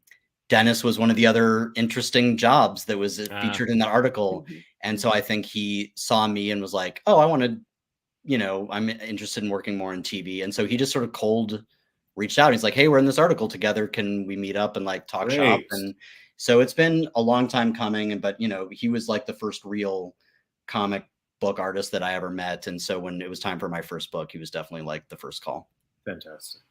Dennis was one of the other interesting jobs that was featured in that article. And so I think he saw me and was like, oh, I want to, you know, I'm interested in working more in TV. And so he just sort of cold reached out. He's like, hey, we're in this article together. Can we meet up and like talk shop? And so it's been a long time coming. But, you know, he was like the first real comic book artist that I ever met. And so when it was time for my first book, he was definitely like the first call. Fantastic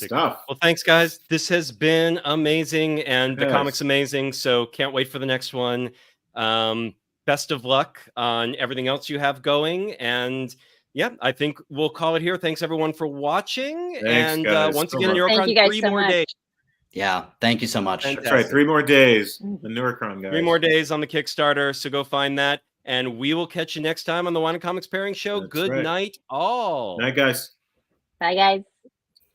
stuff. Well, thanks guys. This has been amazing, and the comic's amazing. So can't wait for the next one. Best of luck on everything else you have going. And yeah, I think we'll call it here. Thanks everyone for watching. Thanks, guys. Once again, Neurocron, 3 more days. Yeah, thank you so much. That's right, 3 more days. The Neurocron guys. 3 more days on the Kickstarter. So go find that. And we will catch you next time on the Wine and Comics Pairing Show. Good night, all. Night, guys. Bye, guys.